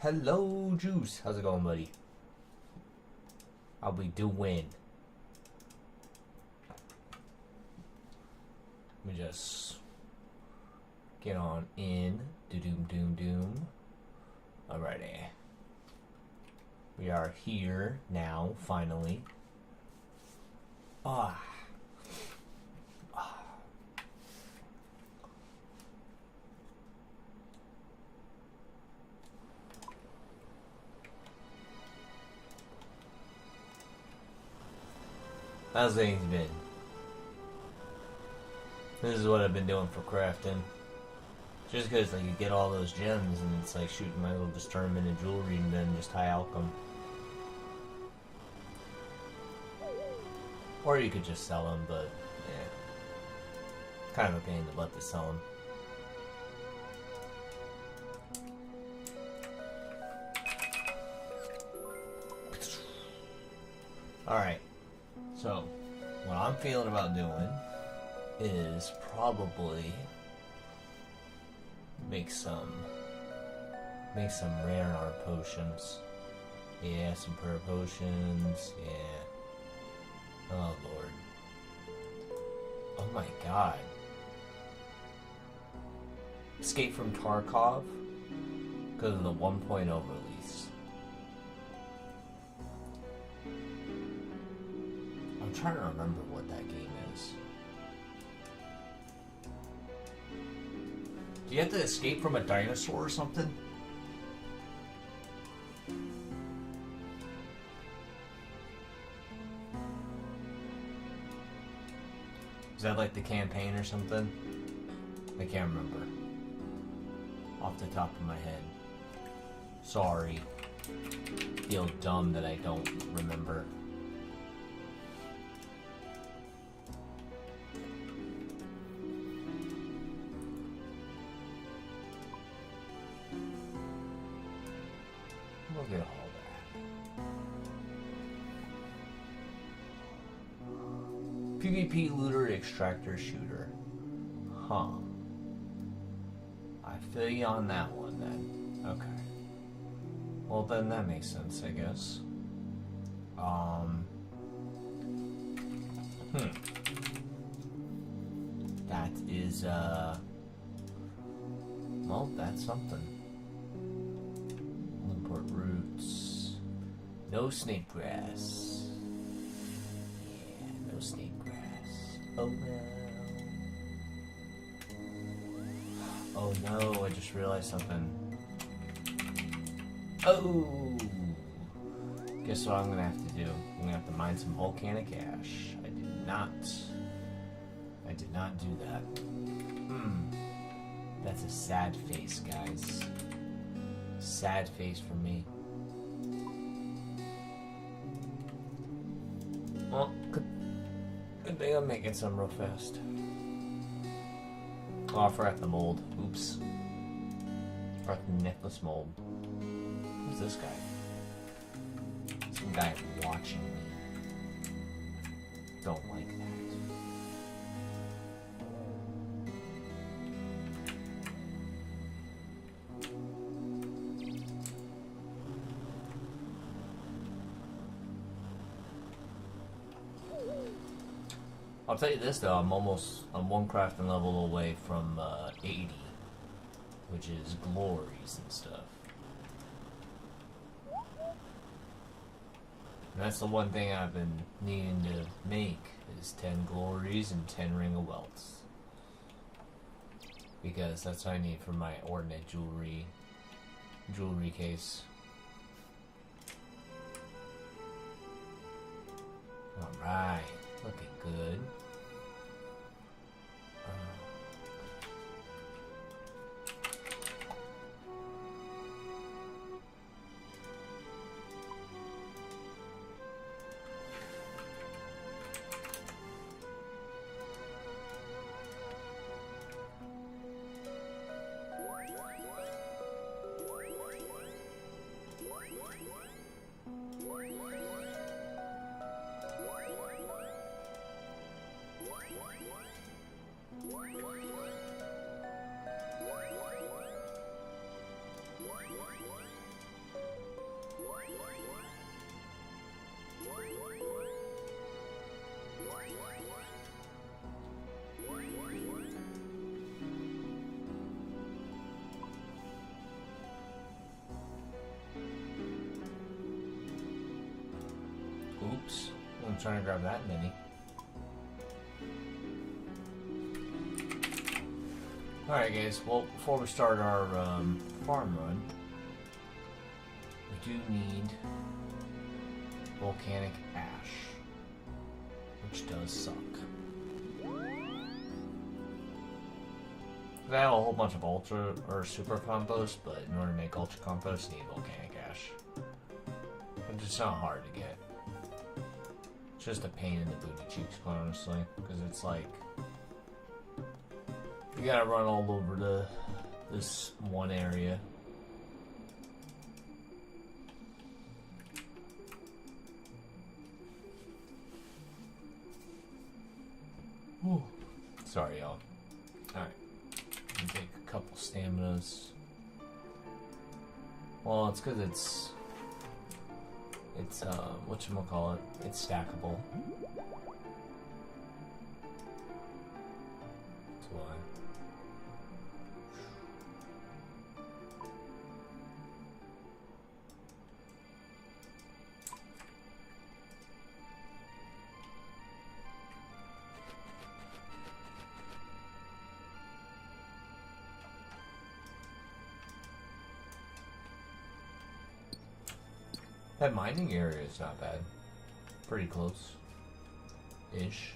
Hello, Juice. How's it going, buddy? How we doing? Let me just get on in. Doom. Alrighty. We are here now, finally. How's things been? This is what I've been doing for crafting. Just because like, you get all those gems and it's like shooting my little just turn them into jewelry and then just high alchem. Or you could just sell them, but yeah. Kind of a pain in the butt to sell them. Alright. So, what I'm feeling about doing is probably make some rare art potions. Yeah, some prayer potions. Yeah. Oh Lord. Oh my God. Escape from Tarkov because of the 1.0 release. I'm trying to remember what that game is. Do you have to escape from a dinosaur or something? Is that like the campaign or something? I can't remember. Off the top of my head. Sorry. Feel dumb that I don't remember. Look at all that. PvP looter extractor shooter. Huh. I feel you on that one then. Okay. Well then that makes sense, I guess. That is well, that's something. Import roots. No snake grass. Yeah, no snake grass. Oh no. Oh no, I just realized something. Oh! Guess what I'm gonna have to do? I'm gonna have to mine some volcanic ash. I did not do that. That's a sad face, guys. Sad face for me. Well, good thing I'm making some real fast. Oh, I forgot the mold. Oops. Forgot the necklace mold. Who's this guy? Some guy watching me. Don't like that. I'll tell you this though, I'm one crafting level away from 80, which is glories and stuff. And that's the one thing I've been needing to make, is 10 glories and 10 ring of welts. Because that's what I need for my ordinate jewelry case. Alright, looking good. trying to grab that mini. Alright guys, well, before we start our farm run, we do need volcanic ash, which does suck. I have a whole bunch of ultra or super compost, but in order to make ultra compost, you need volcanic ash. Which is not hard to get. It's just a pain in the booty cheeks, quite honestly, because it's like you gotta run all over this one area. Whew. Sorry, y'all. Alright. Take a couple staminas. Well, it's because it's whatchamacallit, it's stackable. That's why. That mining area is not bad. Pretty close. Ish.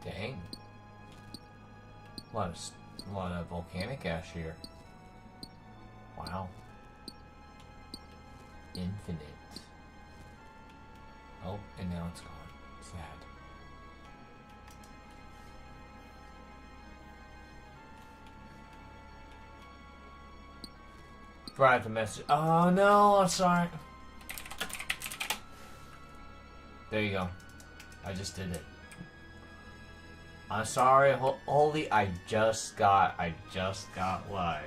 Dang. A lot of volcanic ash here. Wow. Infinite. Oh, and now it's gone. Sad. Drive the message. Oh no, I'm sorry. There you go. I just did it. I'm sorry, holy, I just got live.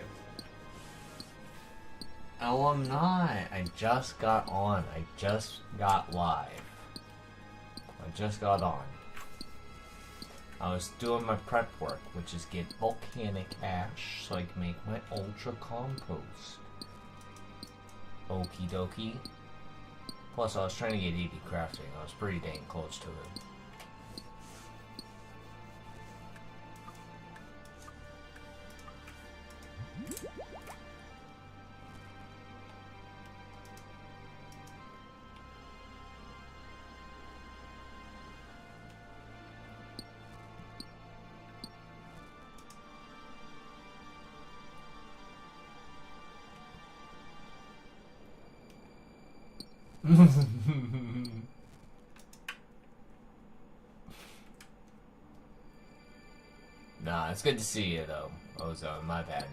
Oh, I'm not. I just got on. I just got live. I just got on. I was doing my prep work, which is get volcanic ash so I can make my ultra compost. Okie dokie. Plus, I was trying to get 80 crafting. I was pretty dang close to it. Nah, it's good to see you though, Ozone, my bad.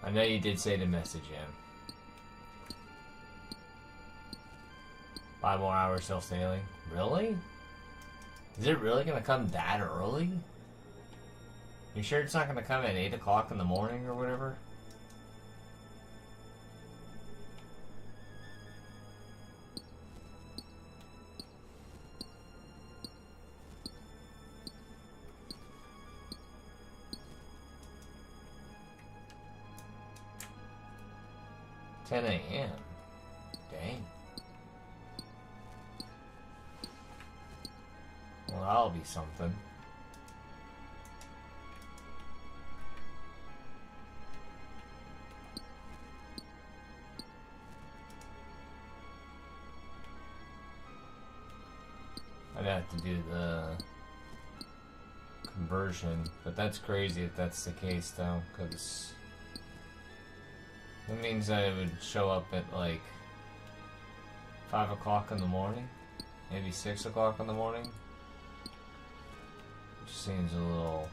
I know you did say to message him. 5 more hours still sailing? Really? Is it really gonna come that early? You sure it's not gonna come at 8 o'clock in the morning or whatever? $10 a.m. Dang. Well, that'll be something. I'd have to do the conversion, but that's crazy if that's the case though, because it means that it would show up at like 5 o'clock in the morning, maybe 6 o'clock in the morning. Which seems a little,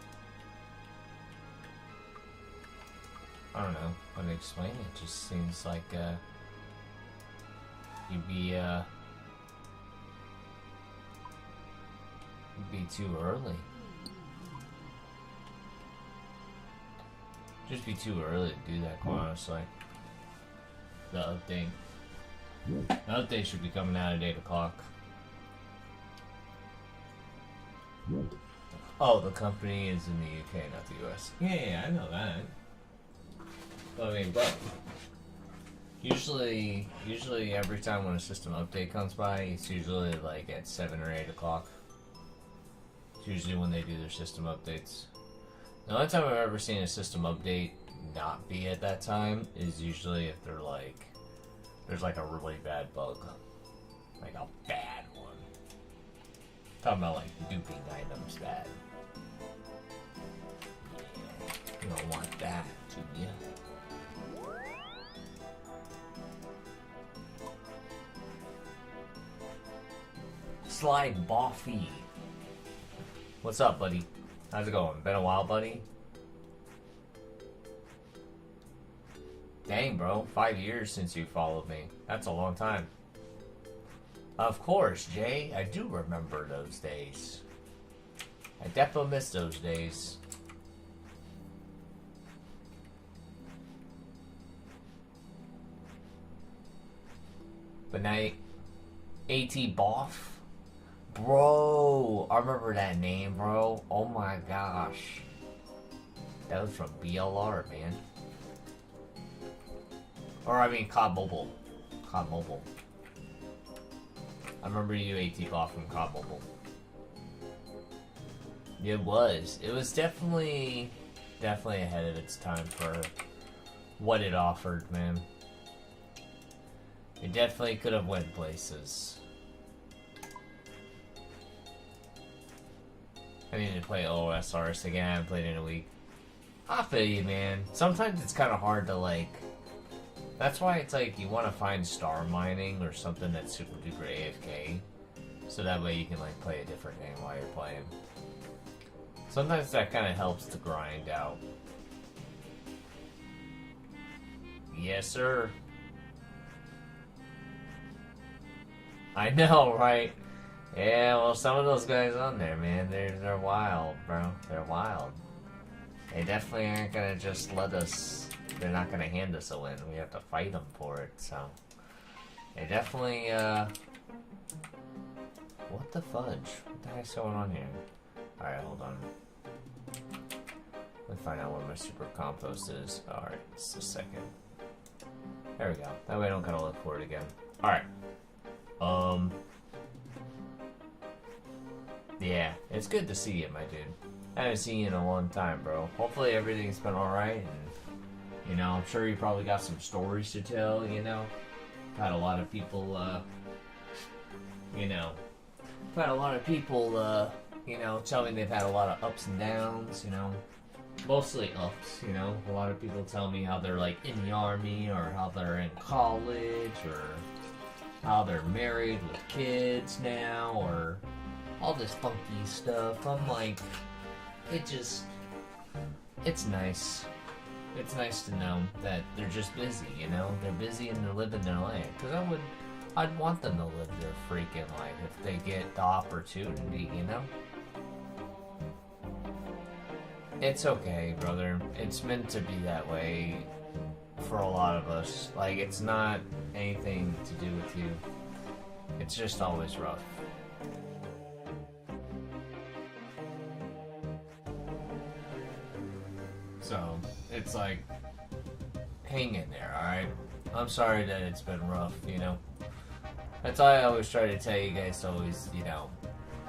I don't know how to explain it. It just seems like you'd be too early. Just be too early to do that, quite honestly. The update should be coming out at 8 o'clock. Oh, the company is in the UK, not the US. Yeah, I know that. But I mean, bro. Usually every time when a system update comes by, it's usually like at 7 or 8 o'clock. It's usually when they do their system updates. The only time I've ever seen a system update not be at that time is usually if they're like, there's like a really bad bug. Like a bad one. Talking about like duping items bad. Yeah, you don't want that, do you? Slide Boffy. What's up, buddy? How's it going? Been a while, buddy? Dang, bro. 5 years since you followed me. That's a long time. Of course, Jay. I do remember those days. I definitely miss those days. But night. AT Boff? Bro, I remember that name, bro. Oh my gosh. That was from BLR, man. Or, I mean, COD Mobile. COD Mobile. I remember you AT Boff from COD Mobile. It was. It was definitely ahead of its time for what it offered, man. It definitely could have went places. I need to play OSRS again. I haven't played it in a week. I feel you, man. Sometimes it's kind of hard to, like... That's why it's like you want to find star mining or something that's super duper AFK. So that way you can, like, play a different game while you're playing. Sometimes that kind of helps to grind out. Yes, sir. I know, right? Yeah, well, some of those guys on there, man, they're wild, bro. They're wild. They definitely aren't gonna just let us... They're not gonna hand us a win. We have to fight them for it, so... They definitely, What the fudge? What the heck's going on here? Alright, hold on. Let me find out where my super compost is. Alright, just a second. There we go. That way I don't gotta look for it again. Alright. Yeah, it's good to see you, my dude. I haven't seen you in a long time, bro. Hopefully everything's been alright, and, you know, I'm sure you probably got some stories to tell, you know? Had a lot of people, you know, tell me they've had a lot of ups and downs, you know? Mostly ups, you know? A lot of people tell me how they're, like, in the army, or how they're in college, or how they're married with kids now, or all this funky stuff. I'm like, it's nice. It's nice to know that they're just busy, you know? They're busy and they're living their life. Because I'd want them to live their freaking life if they get the opportunity, you know? It's okay, brother. It's meant to be that way for a lot of us. Like, it's not anything to do with you. It's just always rough. So, it's like, hang in there, alright? I'm sorry that it's been rough, you know? That's why I always try to tell you guys to always, you know,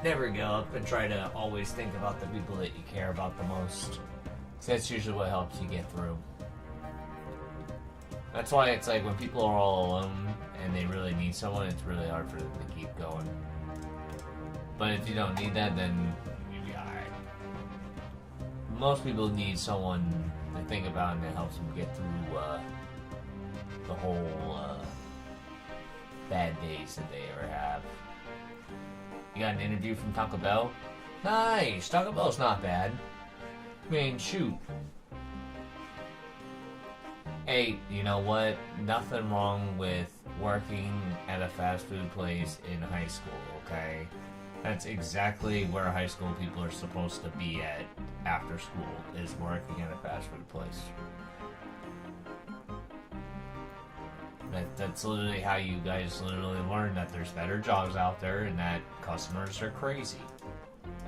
never give up and try to always think about the people that you care about the most. So that's usually what helps you get through. That's why it's like when people are all alone and they really need someone, it's really hard for them to keep going. But if you don't need that, then you'll be alright. Most people need someone to think about and that helps them get through the whole bad days that they ever have. You got an interview from Taco Bell? Nice! Taco Bell's not bad. I mean, shoot. Hey, you know what? Nothing wrong with working at a fast food place in high school, okay? That's exactly where high school people are supposed to be at after school, is working at a fast food place. That's literally how you guys literally learn that there's better jobs out there and that customers are crazy.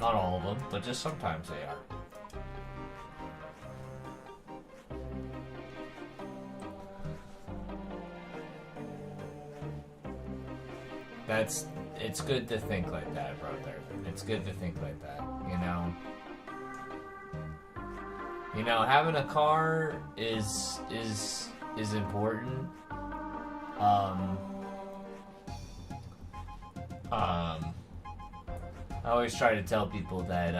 Not all of them, but just sometimes they are. It's good to think like that, brother. It's good to think like that, you know. You know, having a car is important. I always try to tell people that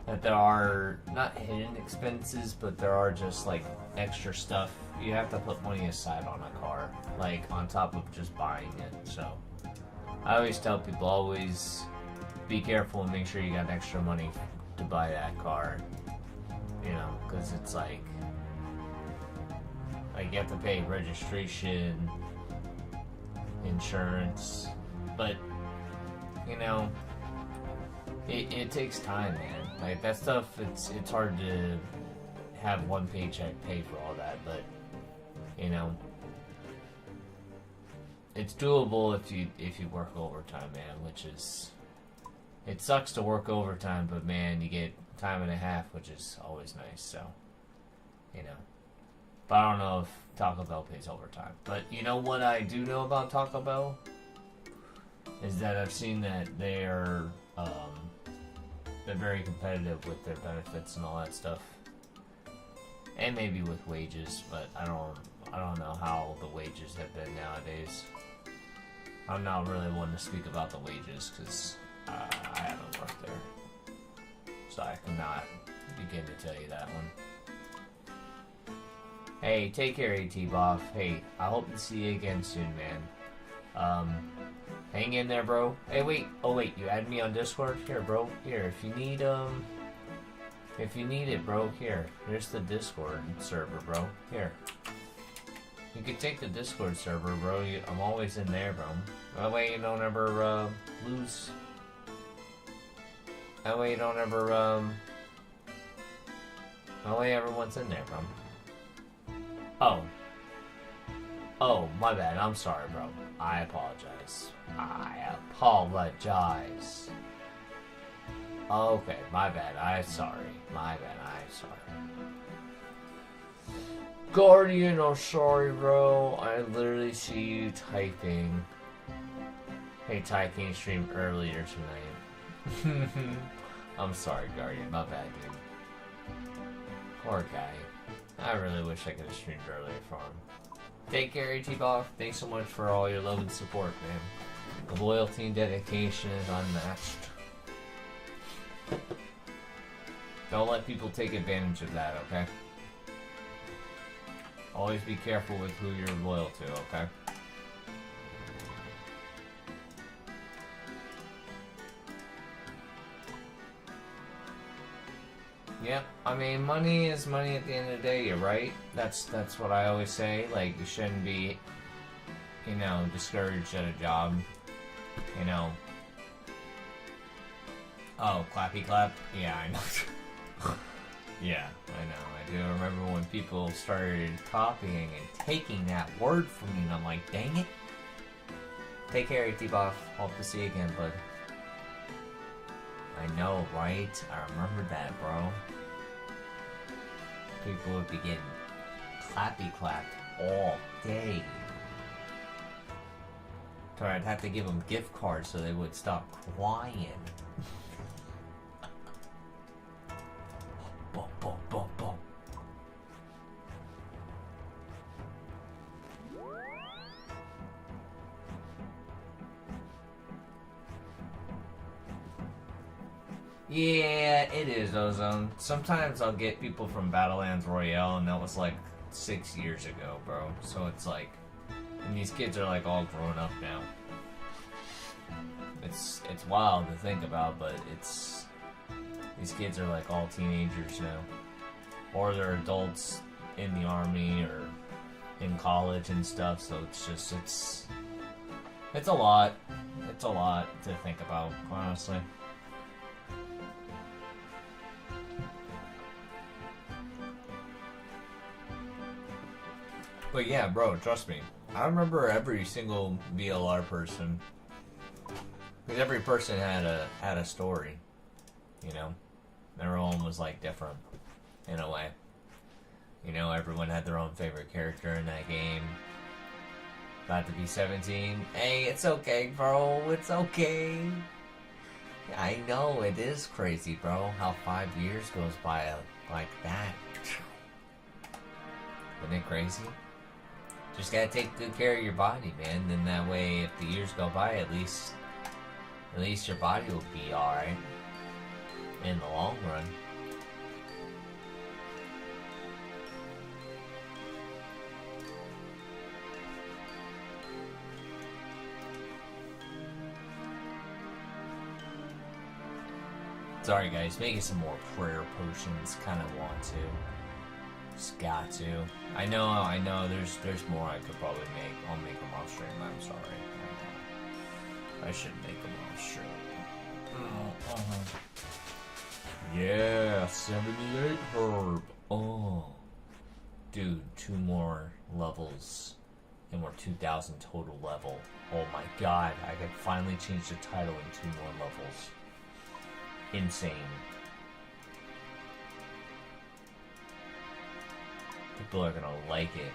that there are not hidden expenses, but there are just like extra stuff. You have to put money aside on a car, like on top of just buying it. So I always tell people, always be careful and make sure you got extra money to buy that car. You know, because it's like you have to pay registration, insurance, but you know, it takes time, man. Like that stuff, it's hard to have one paycheck pay for all that, but you know, it's doable if you work overtime, man. Which is, it sucks to work overtime, but man, you get time and a half, which is always nice. So, you know, but I don't know if Taco Bell pays overtime. But you know what I do know about Taco Bell is that I've seen that they're very competitive with their benefits and all that stuff, and maybe with wages. But I don't know how the wages have been nowadays. I'm not really one to speak about the wages because I haven't worked there, so I cannot begin to tell you that one. Hey, take care, AT-Boff. Hey, I hope to see you again soon, man. Hang in there, bro. Hey, wait. Oh, wait. You add me on Discord? Here, bro. Here, if you need it, bro. Here's the Discord server, bro. Here. You can take the Discord server, bro. I'm always in there, bro. That way you don't ever, lose. That way you don't ever, that way everyone's in there, bro. Oh, my bad. I'm sorry, bro. I apologize. Okay, my bad. I'm sorry. Guardian, I'm sorry, bro. I literally see you typing. Hey, Ty, can you stream earlier tonight? I'm sorry, Guardian. My bad, dude. Poor guy. I really wish I could have streamed earlier for him. Take care, AT-Boff. Thanks so much for all your love and support, man. The loyalty and dedication is unmatched. Don't let people take advantage of that, okay? Always be careful with who you're loyal to, okay? Yep, I mean, money is money at the end of the day, you're right. That's what I always say. Like, you shouldn't be, you know, discouraged at a job, you know. Oh, clappy clap? Yeah, I know. Yeah, I know. I do remember when people started copying and taking that word from me, and I'm like, dang it. Take care, AT-Boff. Hope to see you again, bud. I know, right? I remember that, bro. People would be getting clappy clapped all day. So I'd have to give them gift cards so they would stop crying. Boom, boom, boom, boom. Yeah, it is, Ozone. Sometimes I'll get people from Battlelands Royale, and that was like 6 years ago, bro. So it's like, and these kids are like all grown up now. It's wild to think about, but these kids are like all teenagers now, or they're adults in the army or in college and stuff. So it's just it's a lot. It's a lot to think about, honestly. But yeah, bro, trust me. I remember every single VLR person, because every person had a story. you know? Everyone was, like, different, in a way. You know, everyone had their own favorite character in that game. About to be 17. Hey, it's okay, bro. It's okay. I know, it is crazy, bro, how 5 years goes by like that. Isn't it crazy? Just gotta take good care of your body, man. Then that way, if the years go by, at least your body will be alright. In the long run. Sorry guys, making some more prayer potions. Kind of want to. Just got to. I know. There's more I could probably make. I'll make them off stream. I'm sorry. I should make them off stream. Yeah, 78 herb. Oh, dude, 2 more levels, and we're 2,000 total level. Oh my god, I could finally change the title in 2 more levels. Insane. People are gonna like it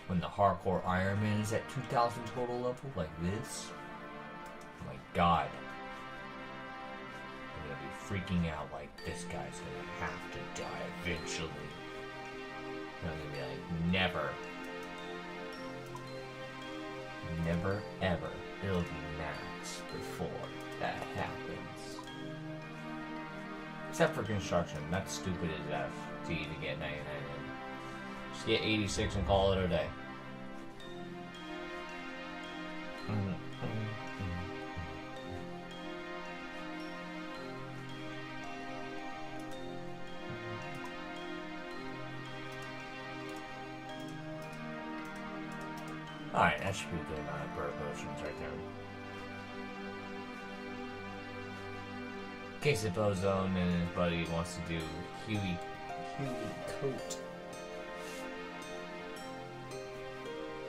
when the hardcore Iron Man is at 2,000 total level like this. Oh my god. I'm gonna be freaking out like this guy's gonna have to die eventually. And I'm gonna be like, never. Never ever. It'll be max before that happens. Except for construction. That's stupid as F to you to get 99 in. Just get 86 and call it a day. Alright, that should be a good amount of bird potions right there. In case if Ozone and his buddy wants to do Huey Coat.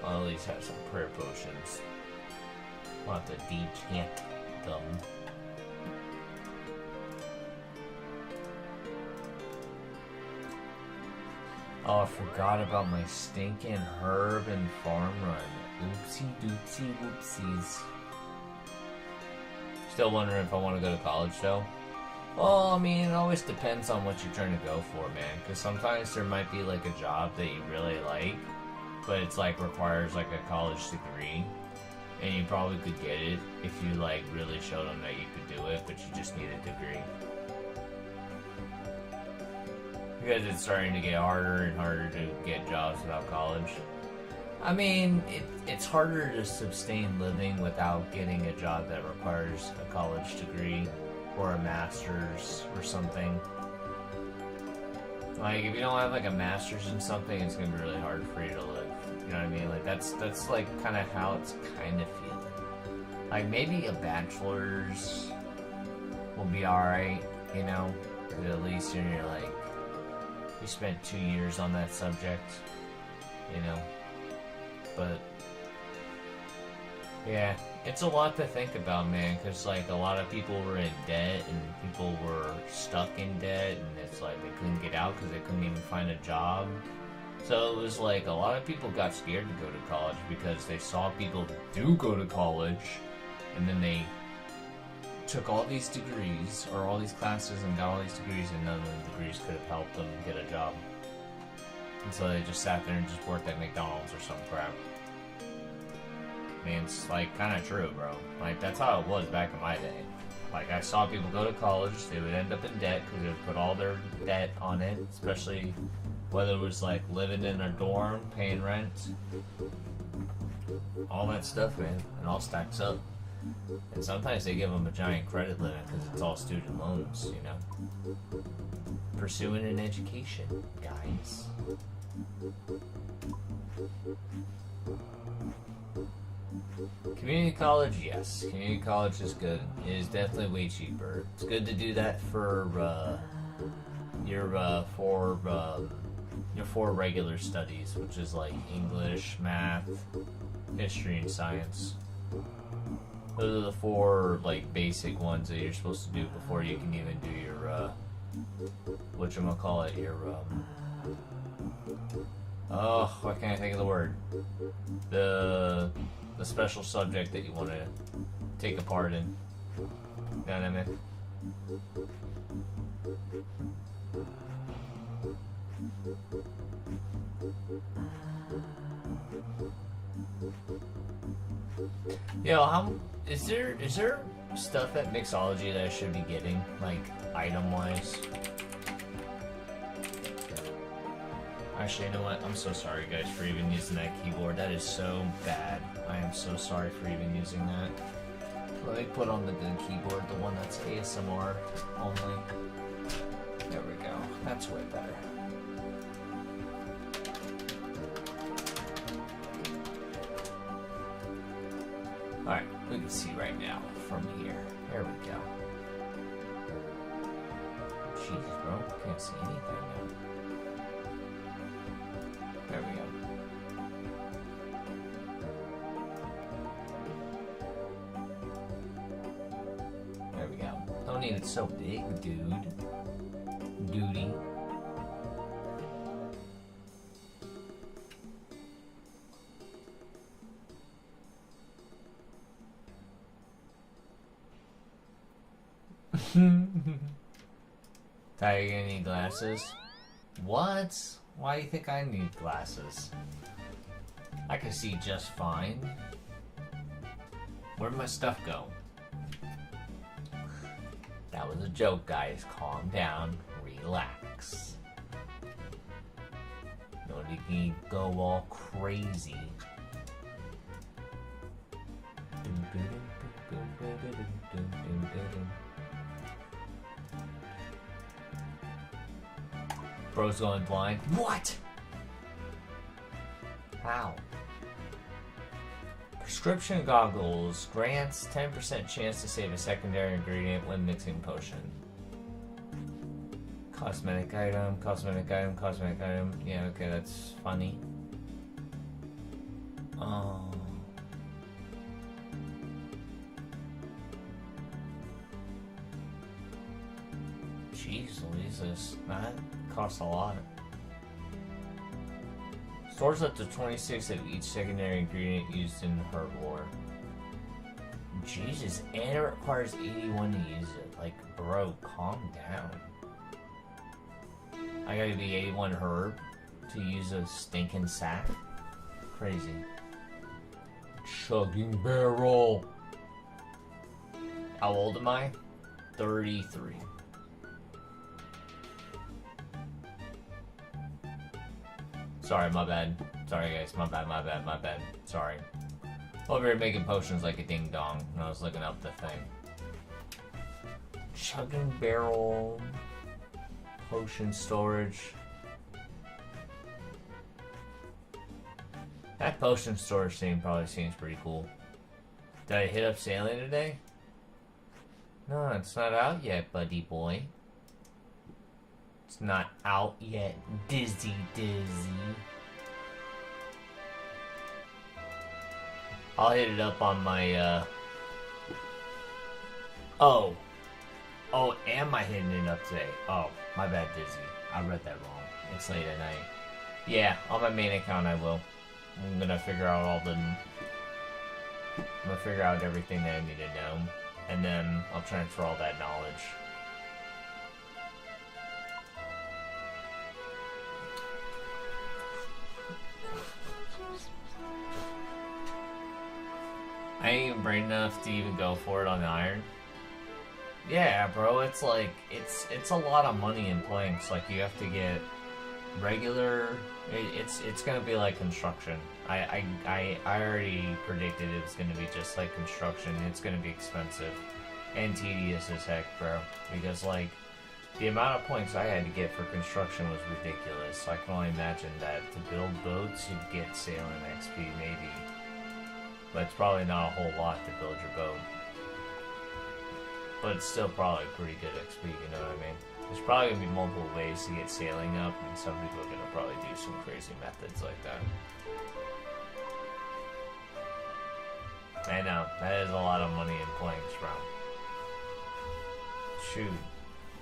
I'll at least have some prayer potions. I'll have to decant them. Oh, I forgot about my stinking herb and farm run. Oopsie doopsie whoopsies. Still wondering if I want to go to college though. Well, I mean, it always depends on what you're trying to go for, man. Because sometimes there might be like a job that you really like, but it's like requires like a college degree, and you probably could get it if you like really showed them that you could do it, but you just need a degree. Because it's starting to get harder and harder to get jobs without college. I mean, it's harder to sustain living without getting a job that requires a college degree or a master's or something. Like, if you don't have like a master's in something, it's gonna be really hard for you to live. You know what I mean? Like, that's like kind of how it's kind of feeling. Like, maybe a bachelor's will be alright, you know? Because at least you're like, you spent 2 years on that subject, you know? But yeah, it's a lot to think about, man, because like a lot of people were in debt and people were stuck in debt, and it's like they couldn't get out because they couldn't even find a job. So it was like a lot of people got scared to go to college because they saw people do go to college, and then they took all these degrees or all these classes and got all these degrees, and none of the degrees could have helped them get a job. And so they just sat there and just worked at McDonald's or some crap. I mean, it's like kind of true, bro. Like, that's how it was back in my day. Like, I saw people go to college, they would end up in debt because they would put all their debt on it, especially whether it was like living in a dorm, paying rent, all that stuff, man. It all stacks up. And sometimes they give them a giant credit limit because it's all student loans, you know. Pursuing an education, guys. Community college, yes. Community college is good. It is definitely way cheaper. It's good to do that for your four regular studies, which is like English, math, history, and science. Those are the 4 like basic ones that you're supposed to do before you can even do your whatchamacallit, oh, why can't I think of the word? The special subject that you want to take a part in. You know what I mean? Yo, is there stuff at Mixology that I should be getting, like item-wise? Actually, you know what? I'm so sorry, guys, for even using that keyboard. That is so bad. I am so sorry for even using that. Let me put on the good keyboard, the one that's ASMR only. There we go. That's way better. Alright, we can see right now from here. There we go. Jesus, bro. Can't see anything now. There we go. There we go. Don't need it so big, dude. Duty. Ty, you gonna need glasses? What? Why do you think I need glasses? I can see just fine. Where'd my stuff go? That was a joke, guys. Calm down. Relax. Nobody can go all crazy. Bro's going blind. What? How? Prescription goggles grants 10% chance to save a secondary ingredient when mixing potion. Cosmetic item, cosmetic item, cosmetic item. Yeah, okay, that's funny. Oh. Jeez Louise, that costs a lot. Stores up to 26 of each secondary ingredient used in herb lore. Jesus, and it requires 81 to use it. Like, bro, calm down. I gotta be 81 herb to use a stinking sack? Crazy. Chugging barrel. How old am I? 33. Sorry, my bad. Sorry, guys. My bad. Sorry. Over here making potions like a ding dong when I was looking up the thing. Chugging barrel. Potion storage. That potion storage thing probably seems pretty cool. Did I hit up sailing today? No, it's not out yet, buddy boy. It's not out yet, Dizzy. I'll hit it up on my, Oh, am I hitting it up today? Oh, my bad, Dizzy. I read that wrong. It's late at night. Yeah, on my main account I will. I'm gonna figure out everything that I need to know. And then I'll transfer all that knowledge. I ain't even brain enough to even go for it on the iron. Yeah, bro, it's like, it's a lot of money in planks. Like, you have to get regular, it's gonna be like construction. I already predicted it was gonna be just like construction. It's gonna be expensive and tedious as heck, bro. Because, like, the amount of points I had to get for construction was ridiculous. So I can only imagine that to build boats, you get sailing XP maybe. But it's probably not a whole lot to build your boat. But it's still probably pretty good XP, you know what I mean? There's probably going to be multiple ways to get sailing up, and some people are going to probably do some crazy methods like that. I know, that is a lot of money in planks, bro. Shoot.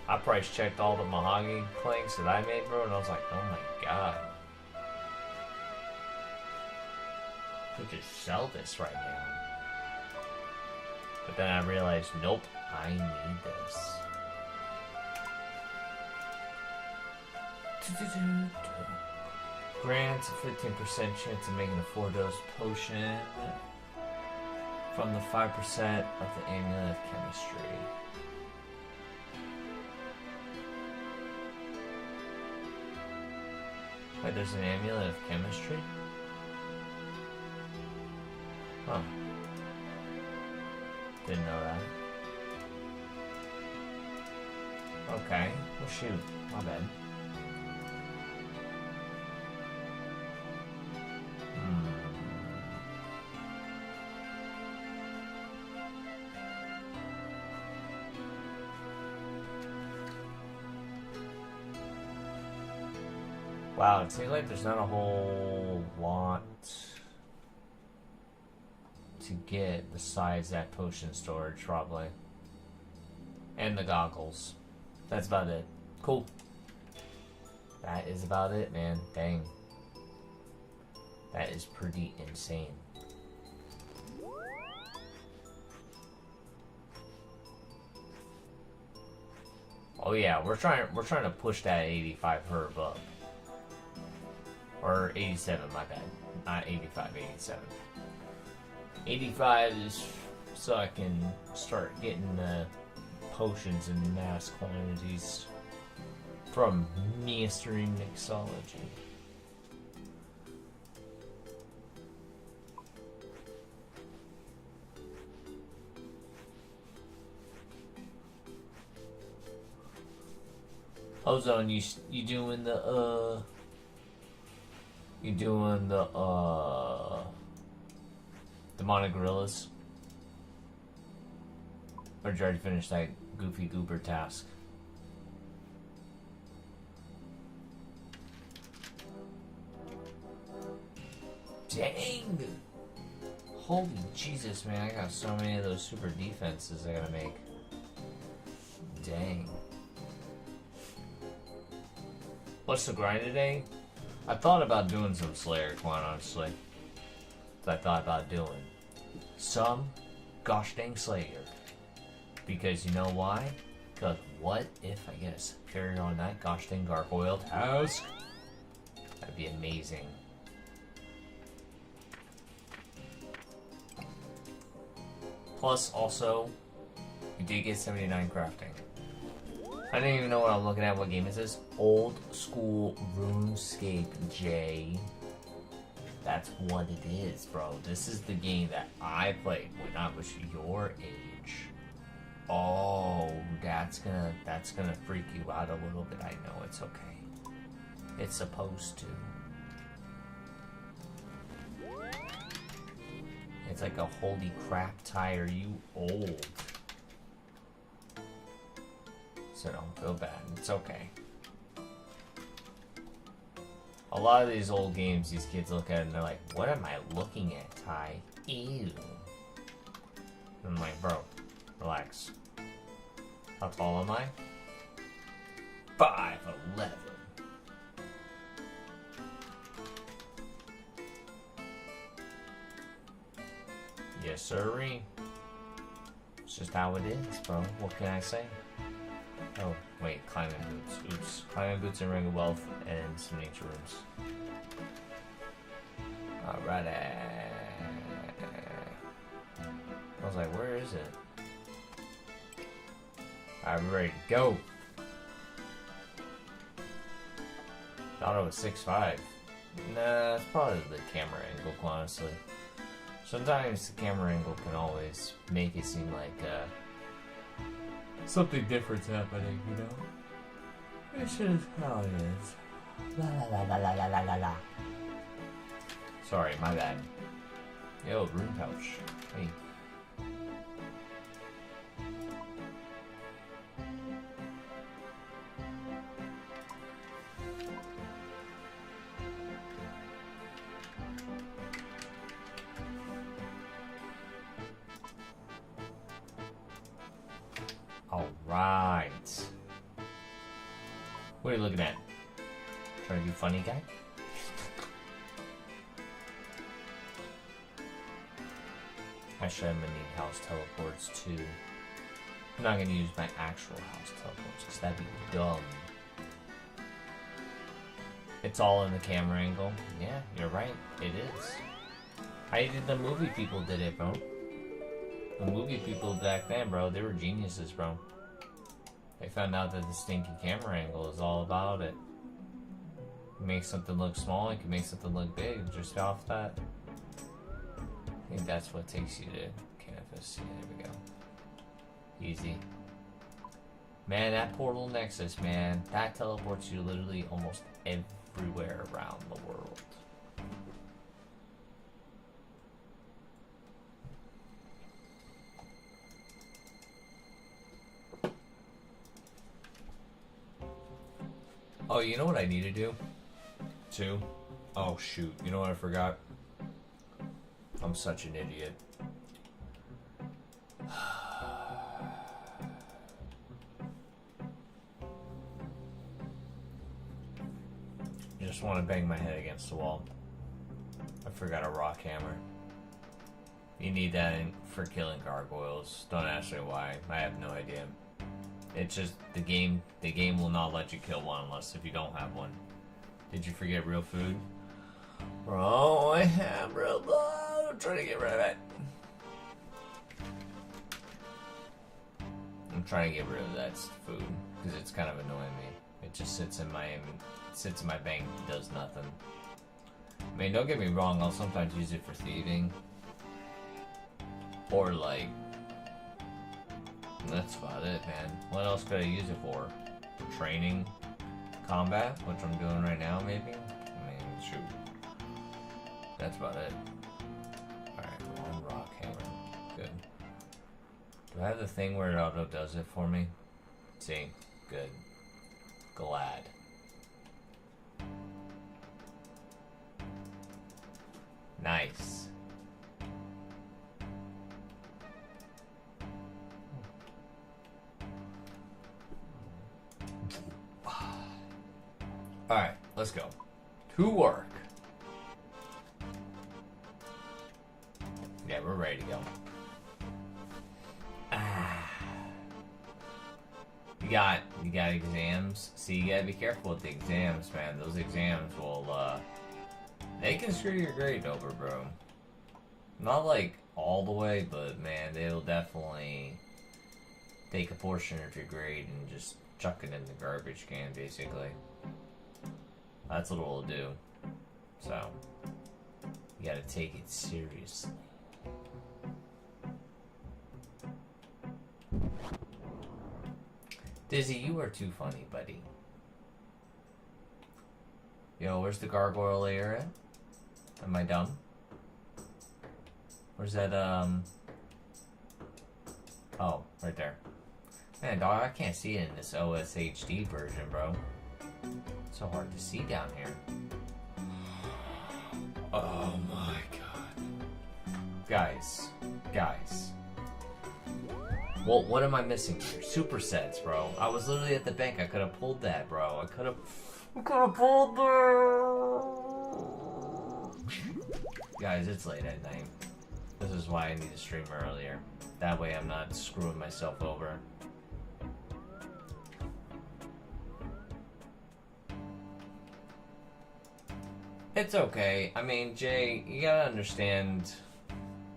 I price checked all the mahogany planks that I made, bro, and I was like, oh my god. I could just sell this right now. But then I realized, nope, I need this. Grants a 15% chance of making a 4-dose potion from the 5% of the Amulet of Chemistry. Wait, there's an Amulet of Chemistry? Huh. Didn't know that. Okay. Well, shoot. My bad. Wow, it seems like there's not a whole lot to get besides that potion storage, probably. And the goggles. That's about it. Cool. That is about it, man. Dang. That is pretty insane. Oh yeah, we're trying to push that 85 herb up. Or 87, my bad. Not 85, 87. 85 is so I can start getting the potions in mass quantities from Mystery Mixology. Ozone, you doing the demonic gorillas? Or did you already finish that goofy goober task? Dang! Holy Jesus, man, I got so many of those super defenses I gotta make. Dang. What's the grind today? I thought about doing some Slayer, quite honestly. I thought about doing some gosh dang Slayer. Because you know why? Because what if I get a superior on that gosh dang gargoyle task? That'd be amazing. Plus, also, you did get 79 crafting. I didn't even know what I'm looking at. What game is this? Old School Runescape J. That's what it is, bro. This is the game that I played when I was your age. Oh, that's gonna freak you out a little bit. I know, it's okay. It's supposed to. It's like a holy crap, Ty, are you old? So don't feel bad. It's okay. A lot of these old games, these kids look at it and they're like, what am I looking at, Ty? Ew. And I'm like, bro, relax. How tall am I? 5'11". Yes, sirree. It's just how it is, bro. What can I say? Oh, wait, climbing boots. Oops. Climbing boots and ring of wealth and some nature rooms. Alright. I was like, where is it? Alright, we're ready to go. Thought it was 6'5". Nah, it's probably the camera angle, honestly. Sometimes the camera angle can always make it seem like, something different's happening, you know? This is how it is. La la la la la la la la. Sorry, my bad. Yo, room pouch. Hey. Alright. What are you looking at? Trying to be funny, guy? Actually, I'm gonna need house teleports too. I'm not gonna use my actual house teleports because that'd be dumb. It's all in the camera angle. Yeah, you're right. It is. How did the movie people did it, bro? The movie people back then, bro, they were geniuses, bro. They found out that the stinky camera angle is all about it. You make something look small, you can make something look big just off that. I think that's what takes you to canvas. Yeah, there we go. Easy. Man, that portal nexus, man, that teleports you literally almost everywhere around the world. Oh, you know what I need to do? Too? Oh, shoot. You know what I forgot? I'm such an idiot. Just want to bang my head against the wall. I forgot a rock hammer. You need that for killing gargoyles. Don't ask me why. I have no idea. It's just the game will not let you kill one unless if you don't have one. Did you forget real food? Bro, I have real food. I'm trying to get rid of it. I'm trying to get rid of that food because it's kind of annoying me. It just sits in my bank and does nothing. I mean, don't get me wrong, I'll sometimes use it for thieving. Or like, that's about it, man. What else could I use it for? Training, combat, which I'm doing right now, maybe? I mean, shoot. That's about it. Alright, one rock hammer. Good. Do I have the thing where it auto does it for me? See? Good. Glad. Nice. Alright, let's go. To work. Yeah, we're ready to go. You got exams. See, you gotta be careful with the exams, man. Those exams will, they can screw your grade over, bro. Not like all the way, but man, they'll definitely take a portion of your grade and just chuck it in the garbage can, basically. That's what it'll do. So, you gotta take it seriously. Dizzy, you are too funny, buddy. Yo, where's the gargoyle layer at? Am I dumb? Where's that, Oh, right there. Man, dog, I can't see it in this OSHD version, bro. It's so hard to see down here. Oh my god. Guys. Well, what am I missing here? Supersets, bro. I was literally at the bank. I could have pulled that, bro. I could have pulled that. Guys, it's late at night. This is why I need to stream earlier. That way I'm not screwing myself over. It's okay. I mean, Jay, you gotta understand.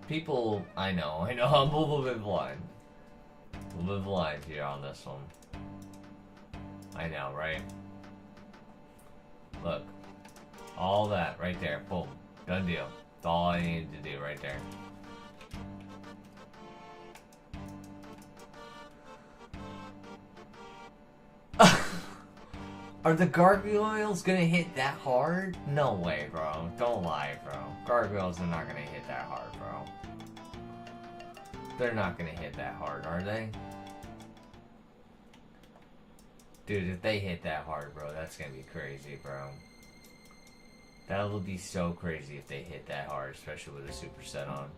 People, I know, I'm a little bit blind. A little bit blind here on this one. I know, right? Look. All that right there. Boom. Done deal. That's all I needed to do right there. Are the gargoyles gonna hit that hard? No way, bro. Don't lie, bro. Gargoyles are not gonna hit that hard, bro. They're not gonna hit that hard, are they? Dude, if they hit that hard, bro, that's gonna be crazy, bro. That'll be so crazy if they hit that hard, especially with a superset on.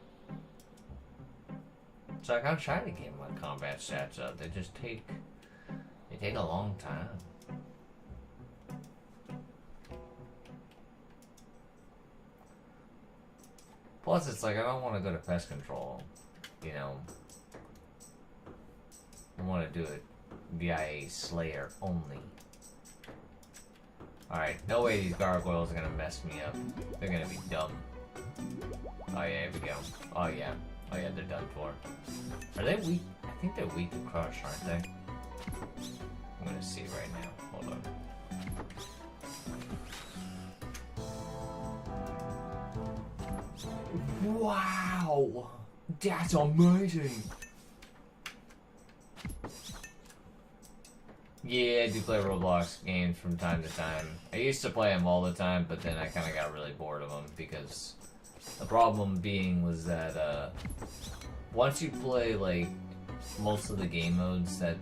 It's like I'm trying to get my combat stats up. They just take a long time. Plus, it's like, I don't want to go to pest control, you know. I want to do it via Slayer only. Alright, no way these gargoyles are gonna mess me up. They're gonna be dumb. Oh yeah, here we go. Oh yeah. Oh yeah, they're done for. Are they weak? I think they're weak to crush, aren't they? I'm gonna see right now. Hold on. Wow! That's amazing! Yeah, I do play Roblox games from time to time. I used to play them all the time, but then I kind of got really bored of them because the problem being was that once you play like most of the game modes that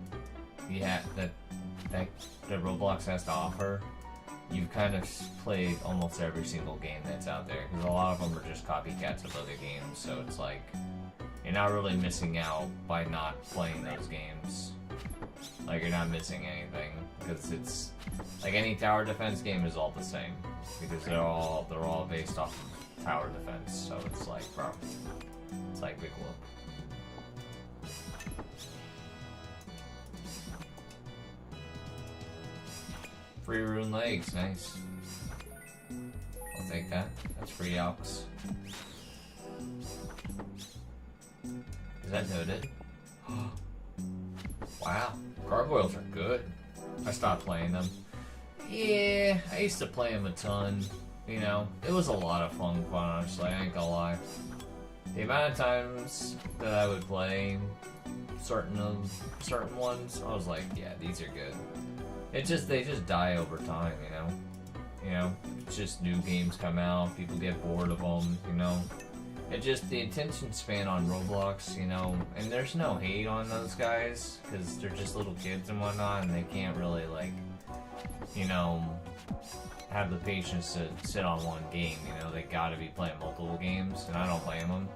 you have that Roblox has to offer, you've kind of played almost every single game that's out there because a lot of them are just copycats of other games. So it's like you're not really missing out by not playing those games. Like, you're not missing anything, because it's, like, any tower defense game is all the same, because they're all based off of tower defense, so it's like, bro, it's like big whoop. Free rune legs, nice. I'll take that, that's free alks. Is that noted? Wow, gargoyles are good. I stopped playing them. Yeah, I used to play them a ton. You know, it was a lot of fun, honestly, I ain't gonna lie. The amount of times that I would play certain ones, I was like, yeah, these are good. They just die over time, you know? You know, it's just new games come out, people get bored of them, you know? It just, the attention span on Roblox, you know, and there's no hate on those guys, because they're just little kids and whatnot, and they can't really, like, you know, have the patience to sit on one game, you know, they gotta be playing multiple games, and I don't blame them.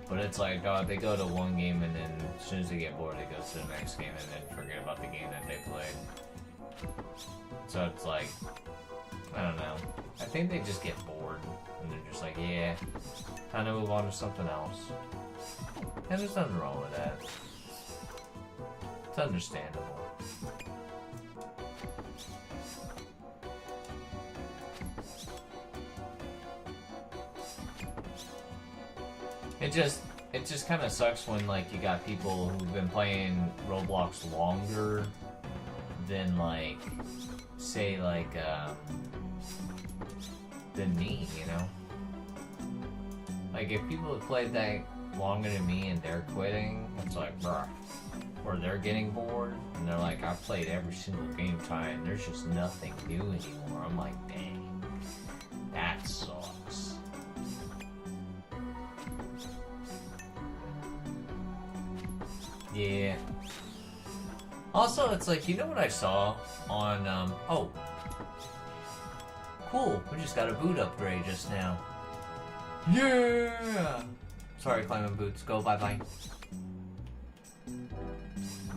But it's like, they go to one game, and then as soon as they get bored, they go to the next game, and then forget about the game that they played. So it's like, I don't know, I think they just get bored, and they're just like, yeah, time to move on to something else. And there's nothing wrong with that. It's understandable. It just kind of sucks when, like, you got people who've been playing Roblox longer than, like, say, like, than me, you know? Like, if people have played that longer than me and they're quitting, it's like, bruh. Or they're getting bored, and they're like, I've played every single game time, there's just nothing new anymore. I'm like, dang, that sucks. Yeah. Also, it's like, you know what I saw on, oh. Cool, we just got a boot upgrade just now. Yeah! Sorry, climbing boots, go bye-bye.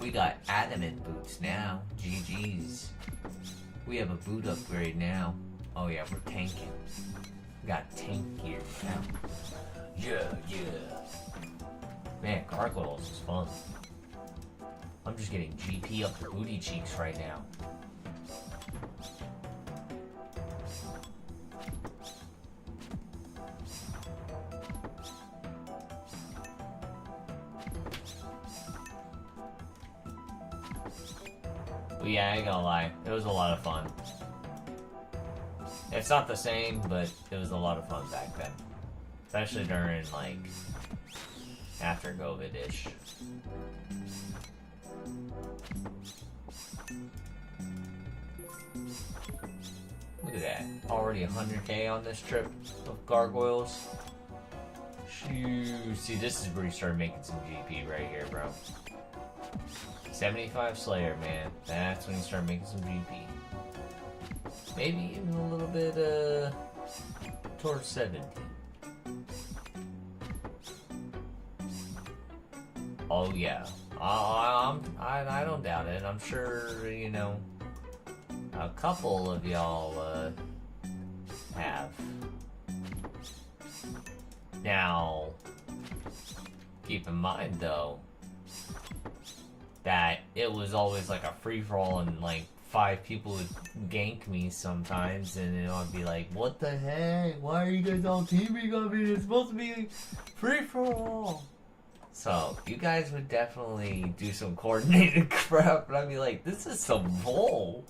We got adamant boots now, GG's. We have a boot upgrade now. Oh yeah, we're tanking. We got tank gear now. Yeah, yeah. Man, gargoyles is fun. I'm just getting GP up the booty cheeks right now. But yeah, I ain't gonna lie, it was a lot of fun. It's not the same, but it was a lot of fun back then. Especially during, like, after COVID-ish. Look at that. Already 100k on this trip of gargoyles. Shoot. See, this is where you start making some GP right here, bro. 75 Slayer, man. That's when you start making some GP. Maybe even a little bit, towards 70. Oh, yeah. I don't doubt it. I'm sure, you know, a couple of y'all, have. Now, keep in mind though, that it was always like a free-for-all and like 5 people would gank me sometimes, and then I'd be like, what the heck? Why are you guys all teaming on me? It's supposed to be free-for-all. So, you guys would definitely do some coordinated crap, but I'd be like, this is some bull.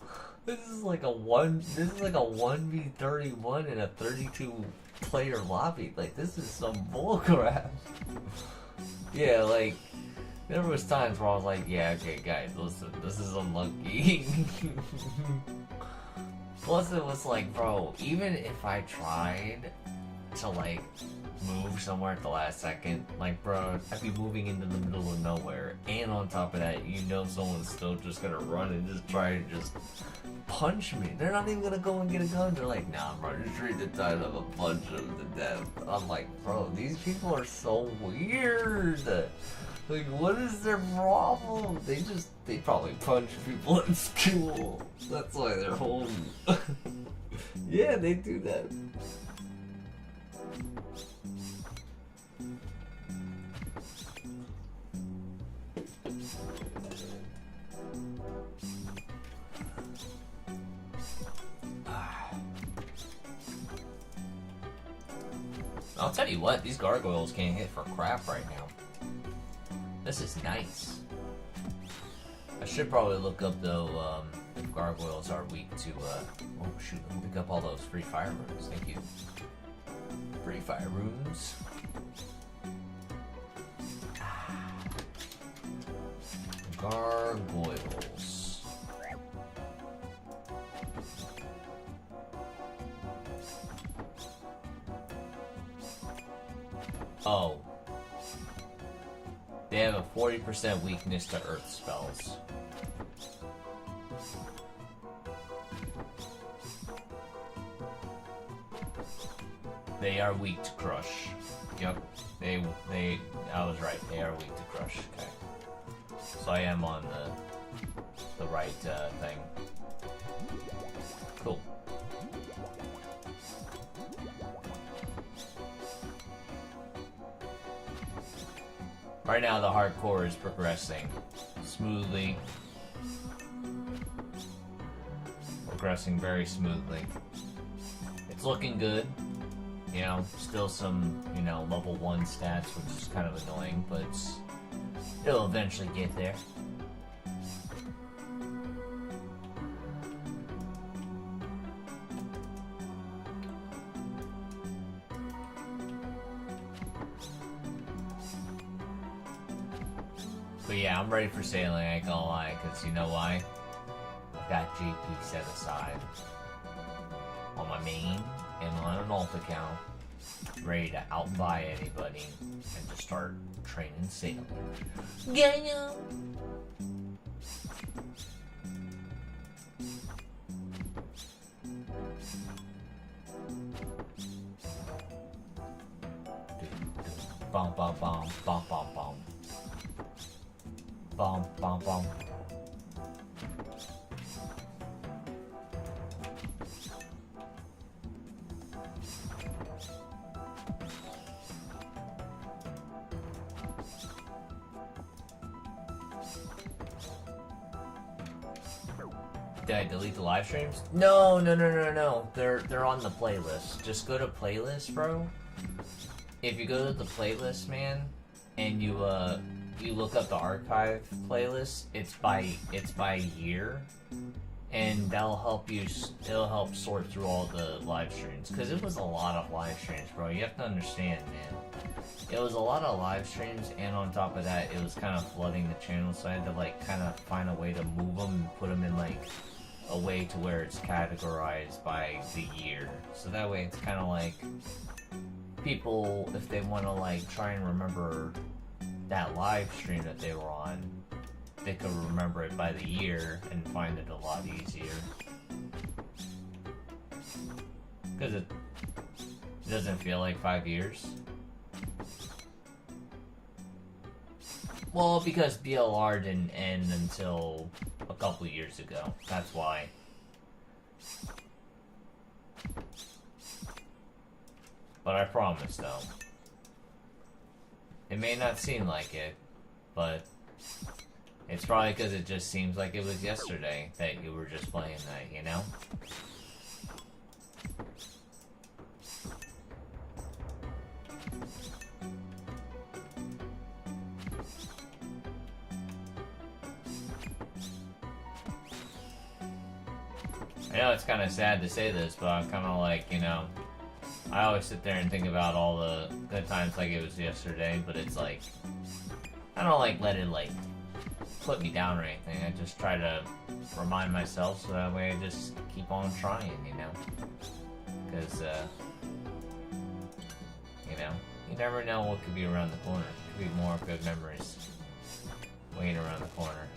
This is like a 1v31 in a 32-player lobby. Like, this is some bull crap. Yeah, like, there was times where I was like, yeah, okay, guys, listen, this is unlucky. Plus, it was like, bro, even if I tried to, like, move somewhere at the last second, like, bro, I'd be moving into the middle of nowhere, and on top of that, you know someone's still just gonna run and just try to just punch me. They're not even gonna go and get a gun. They're like, nah, bro, just read the title of a punch them to death. I'm like, bro, these people are so weird. Like, what is their problem? They probably punch people in school. That's why they're home. Yeah, they do that. I'll tell you what, these gargoyles can't hit for crap right now. This is nice. I should probably look up though if gargoyles are weak to oh shoot, let me pick up all those free fire runes. Thank you. Free fire runes. Gargoyles. Oh. They have a 40% weakness to earth spells. They are weak to crush. Yep. I was right. They are weak to crush. Okay. So I am on the right thing. Cool. Right now, the hardcore is progressing smoothly. Progressing very smoothly. It's looking good. You know, still some, you know, level 1 stats, which is kind of annoying, but it'll eventually get there. But yeah, I'm ready for sailing, I ain't gonna lie, because you know why? I've got JP set aside on my main and on an alt account, ready to outbuy anybody and to start training sailing. Yeah. Bum bum bum bum bum bum. Bum bum bum. Did I delete the live streams? No. They're on the playlist. Just go to playlist, bro. If you go to the playlist, man, and you look up the archive playlist, it's by year, and that'll help you. It'll help sort through all the live streams, because it was a lot of live streams, bro. You have to understand, man. It was a lot of live streams, and on top of that, it was kind of flooding the channel, so I had to like kind of find a way to move them and put them in like a way to where it's categorized by the year. So that way, it's kind of like people, if they want to like try and remember that live stream that they were on, they could remember it by the year and find it a lot easier. Because it doesn't feel like 5 years. Well, because BLR didn't end until a couple years ago. That's why. But I promise, though, It may not seem like it, but it's probably because it just seems like it was yesterday that you were just playing that, you know? I know it's kind of sad to say this, but I'm kind of like, you know, I always sit there and think about all the good times like it was yesterday, but it's like, I don't like let it like put me down or anything. I just try to remind myself so that way I just keep on trying, you know? Because, you know, you never know what could be around the corner. Could be more good memories waiting around the corner.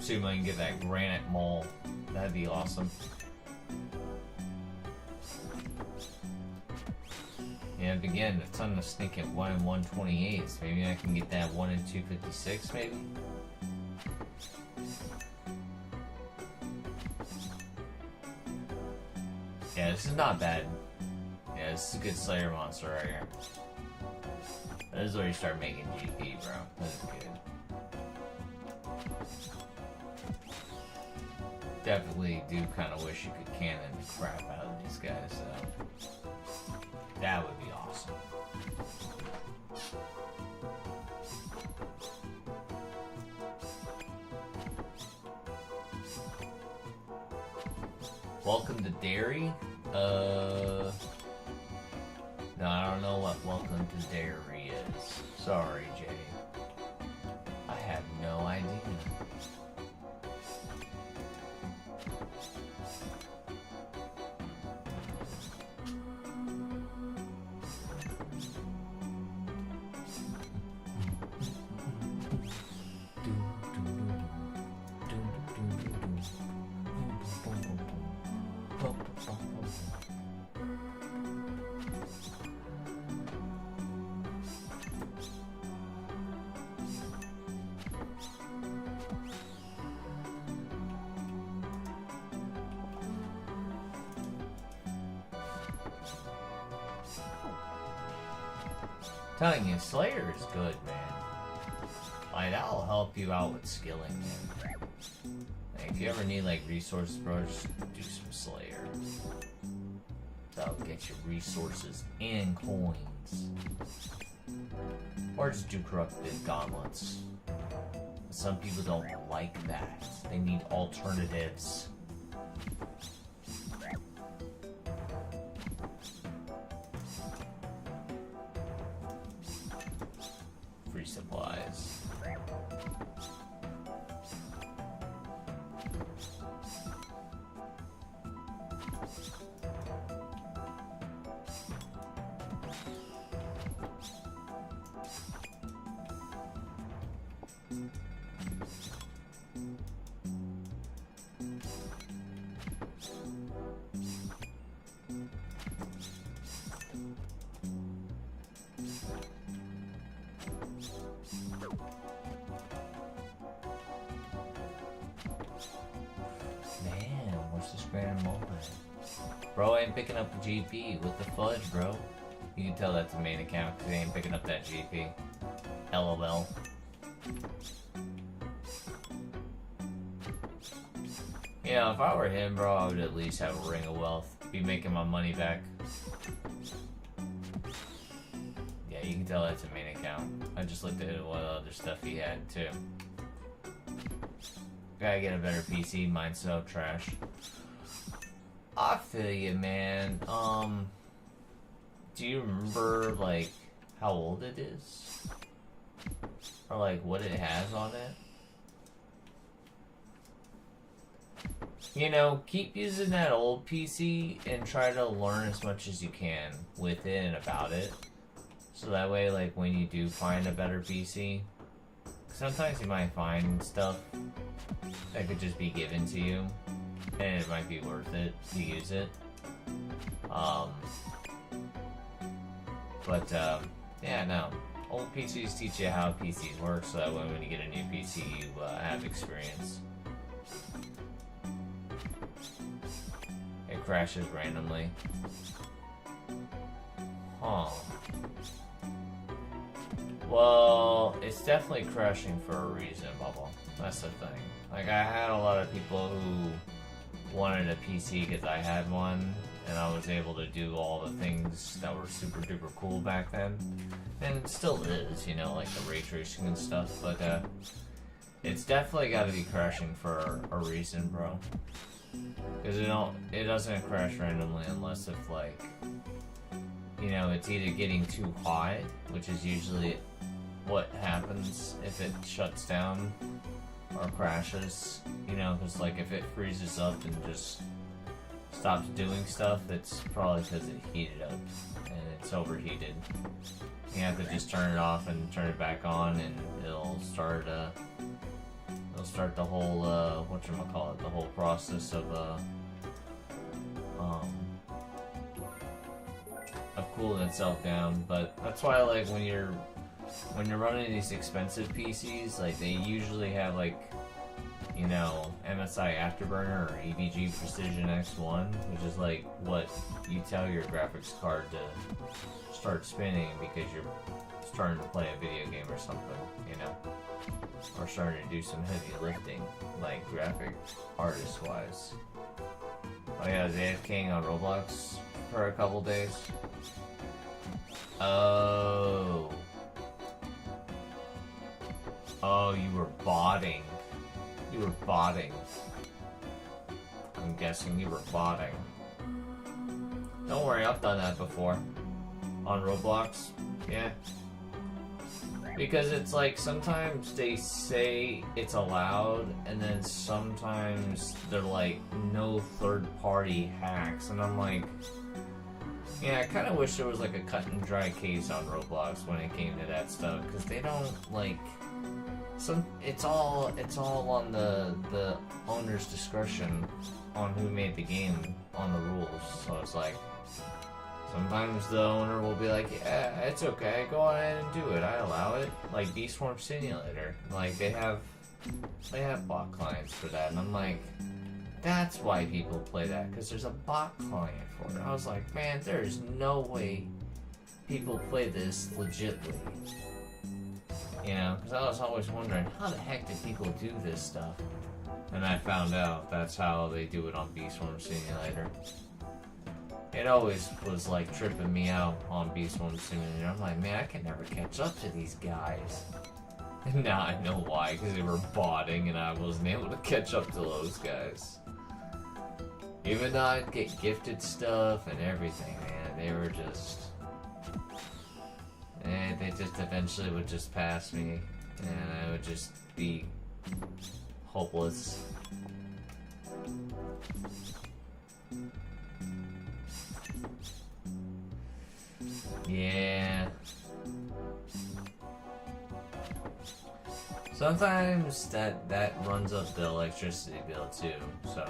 See if I can get that granite mole. That'd be awesome. And again, it's on the sneak at 1 and 128, so maybe I can get that 1 and 256, maybe? Yeah, this is not bad. Yeah, this is a good Slayer monster right here. This is where you start making GP, bro. This is good. Definitely do kind of wish you could cannon the crap out of these guys, so that would be awesome. Welcome to Dairy? No, I don't know what Welcome to Dairy is. Sorry, Jay. I have no idea. Telling you, Slayer is good, man. Like, that'll help you out with skilling, man. Like, if you ever need, like, resources, bro, just do some Slayer. That'll get you resources and coins. Or just do corrupted gauntlets. Some people don't like that. They need alternatives. Free supplies. Bro ain't picking up the GP with the fudge, bro. You can tell that's the main account because they ain't picking up that GP. LOL. You know, if I were him, bro, I would at least have a ring of wealth. Be making my money back. Yeah, you can tell that's a main account. I just looked at what other stuff he had, too. Gotta get a better PC, mine's so trash. I feel you, man. Do you remember, like, how old it is? Or, like, what it has on it? You know, keep using that old PC and try to learn as much as you can with it and about it. So that way, like, when you do find a better PC, sometimes you might find stuff that could just be given to you. and it might be worth it to use it. But yeah, no. Old PCs teach you how PCs work, so that when you get a new PC, you have experience. It crashes randomly. Huh. Well, it's definitely crashing for a reason, Bubble. That's the thing. Like, I had a lot of people who wanted a PC because I had one, and I was able to do all the things that were super duper cool back then. And it still is, you know, like the ray tracing and stuff, but it's definitely got to be crashing for a reason, bro. Because it doesn't crash randomly unless if, like, you know, it's either getting too hot, which is usually what happens if it shuts down or crashes, you know, because, like, if it freezes up and just stops doing stuff, it's probably because it heated up and it's overheated. You have to just turn it off and turn it back on, and it'll start the whole whatchamacallit, the whole process of cooling itself down. But that's why, like, when you're running these expensive PCs, like, they usually have, like, you know, MSI Afterburner or EVG Precision X1, which is like what you tell your graphics card to start spinning because you're starting to play a video game or something, you know, or starting to do some heavy lifting, like graphic artist wise. Oh yeah, I was AFKing on Roblox for a couple days. Oh, you were botting. You were botting. I'm guessing you were botting. Don't worry, I've done that before. On Roblox. Yeah. Because it's like, sometimes they say it's allowed, and then sometimes they're like, no third-party hacks, and I'm like, yeah, I kind of wish there was like a cut-and-dry case on Roblox when it came to that stuff, because they don't, like... it's all on the owner's discretion on who made the game, on the rules. So it's like, sometimes the owner will be like, yeah, it's okay, go ahead and do it, I allow it. Like Beast Swarm Simulator, like they have bot clients for that, and I'm like, that's why people play that, because there's a bot client for it. I was like, man, there's no way people play this legitly. You know, because I was always wondering, how the heck do people do this stuff? And I found out that's how they do it on Beast Swarm Simulator. It always was like tripping me out on Beast Swarm Simulator. I'm like, man, I can never catch up to these guys. And now I know why, because they were botting and I wasn't able to catch up to those guys. Even though I'd get gifted stuff and everything, man, they were just... And they just eventually would just pass me, and I would just be hopeless. Yeah. Sometimes that runs up the electricity bill too, so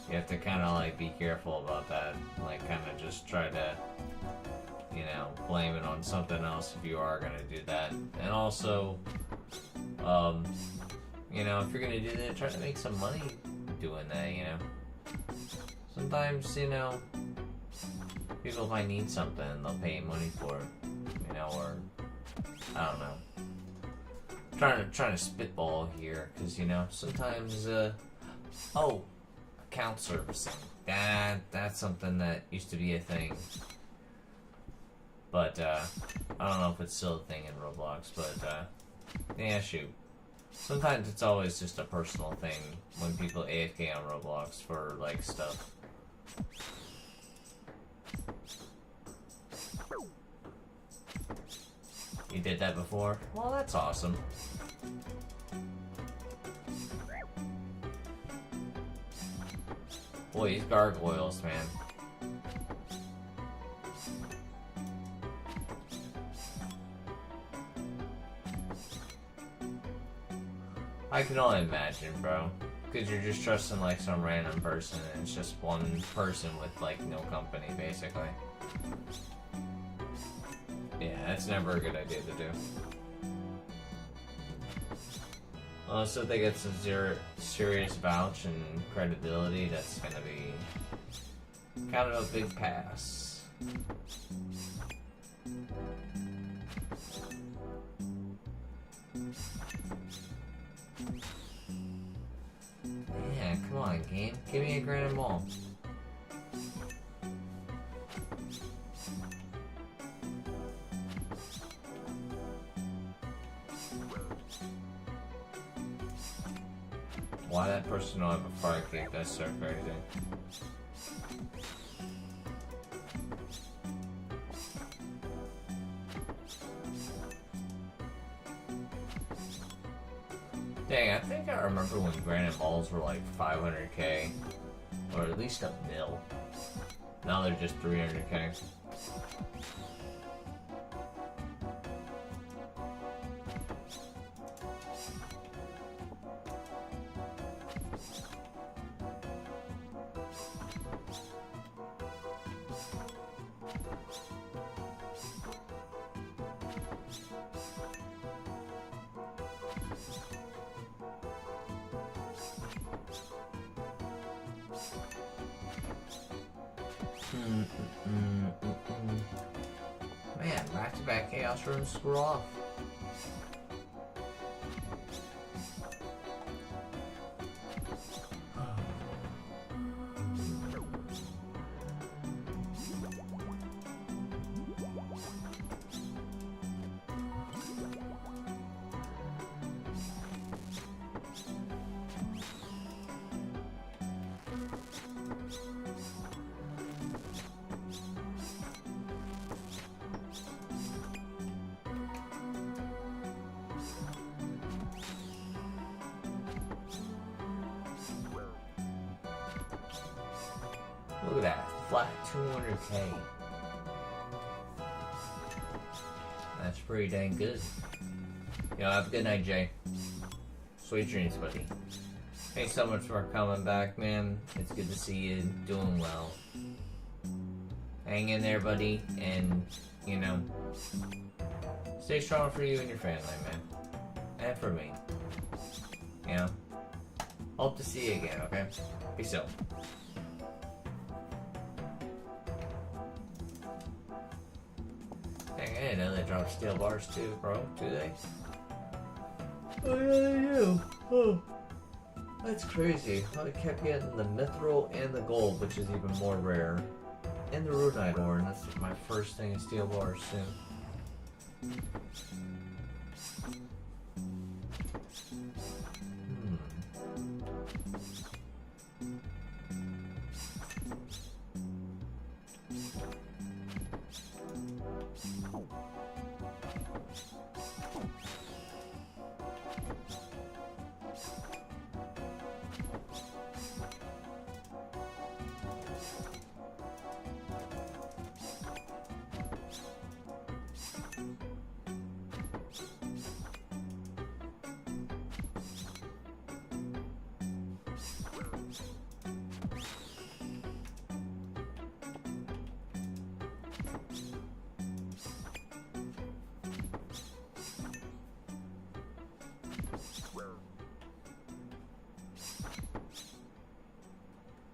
you have to kind of like be careful about that. Like, kind of just try to, you know, blame it on something else if you are gonna do that. And also, you know, if you're gonna do that, try to make some money doing that, you know. Sometimes, you know, people might need something, they'll pay you money for it, you know, or, I don't know. Trying to spitball here, because, you know, sometimes, account servicing. That's something that used to be a thing. But, I don't know if it's still a thing in Roblox, but, yeah, shoot. Sometimes it's always just a personal thing when people AFK on Roblox for, like, stuff. You did that before? Well, that's awesome. Boy, these gargoyles, man. I can only imagine, bro. Because you're just trusting like some random person, and it's just one person with like no company, basically. Yeah, that's never a good idea to do. Unless if they get some serious vouch and credibility, that's gonna be kind of a big pass. Yeah, come on, game. Give me a grand ball. Why that person don't have a fire kick? That's so crazy. Dang, I think I remember when granite balls were like 500k, or at least a mil. Now they're just 300k. Man, back-to-back chaos rooms screw off. Look at that, flat 200k. That's pretty dang good. Yo, have a good night, Jay. Sweet dreams, buddy. Thanks so much for coming back, man. It's good to see you doing well. Hang in there, buddy, and, you know, stay strong for you and your family, man. And for me. You know? Hope to see you again, okay? Peace out. Dang, I didn't know they drop steel bars too, bro. Do they? Oh yeah, they do. Oh, that's crazy. I kept getting the mithril and the gold, which is even more rare, and the runite ore, and that's my first thing in steel bars soon.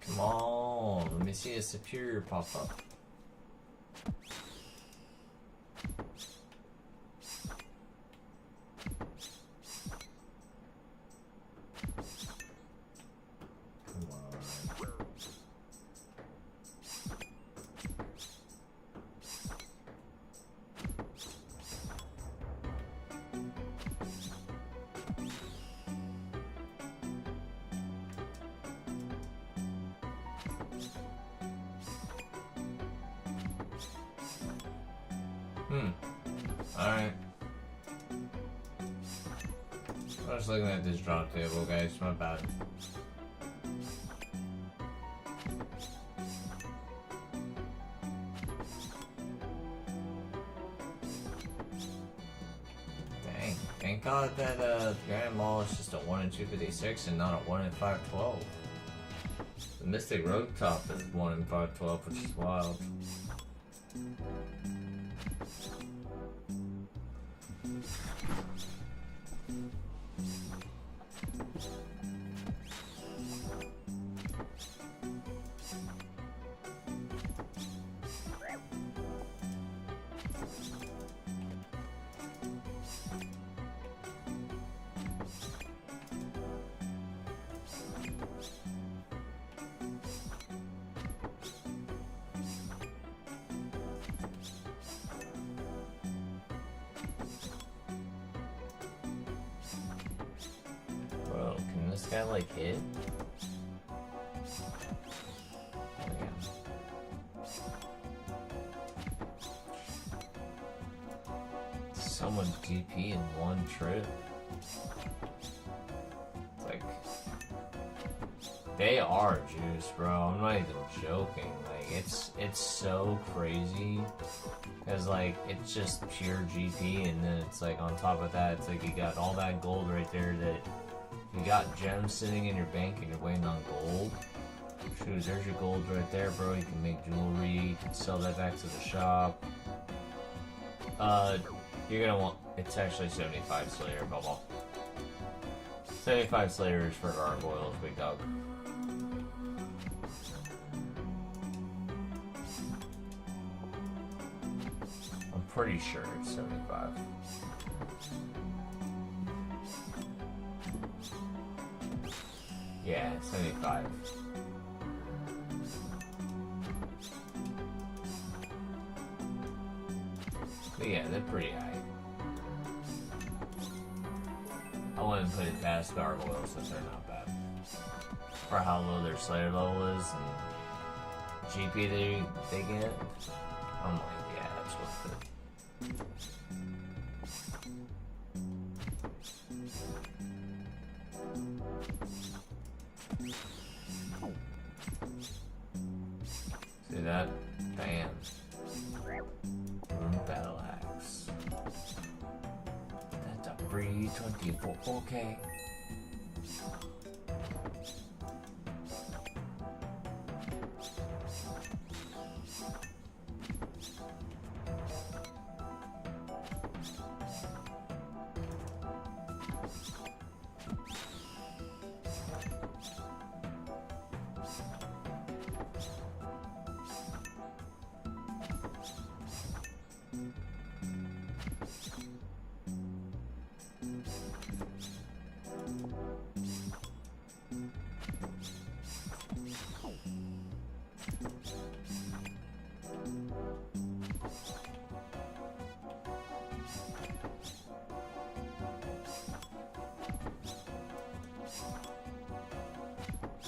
Come on, let me see a superior pop up. Alright. I was looking at this drop table, guys. My bad. Dang. forgot that Grand Mall is just a 1 in 256 and not a 1 in 512. The Mystic Road Top is 1 in 512, which is wild. Bro, can this guy like hit? Oh, yeah. So much DP in one trip. It's like they are juice, bro. I'm not even joking. Like it's so crazy. Cause like it's just pure GP, and then it's like on top of that, it's like you got all that gold right there. That you got gems sitting in your bank and you're waiting on gold. Shoot, there's your gold right there, bro. You can make jewelry. You can sell that back to the shop. You're gonna want. It's actually 75 Slayer bubble. 75 Slayers for gargoyles, big dog. Pretty sure it's 75. Yeah, 75. But yeah, they're pretty high. I wouldn't put it past gargoyles if they're not bad. For how low their Slayer level is and GP they get, I'm like, yeah, that's worth it. See that? Bam. Battle axe. That's a free 24K.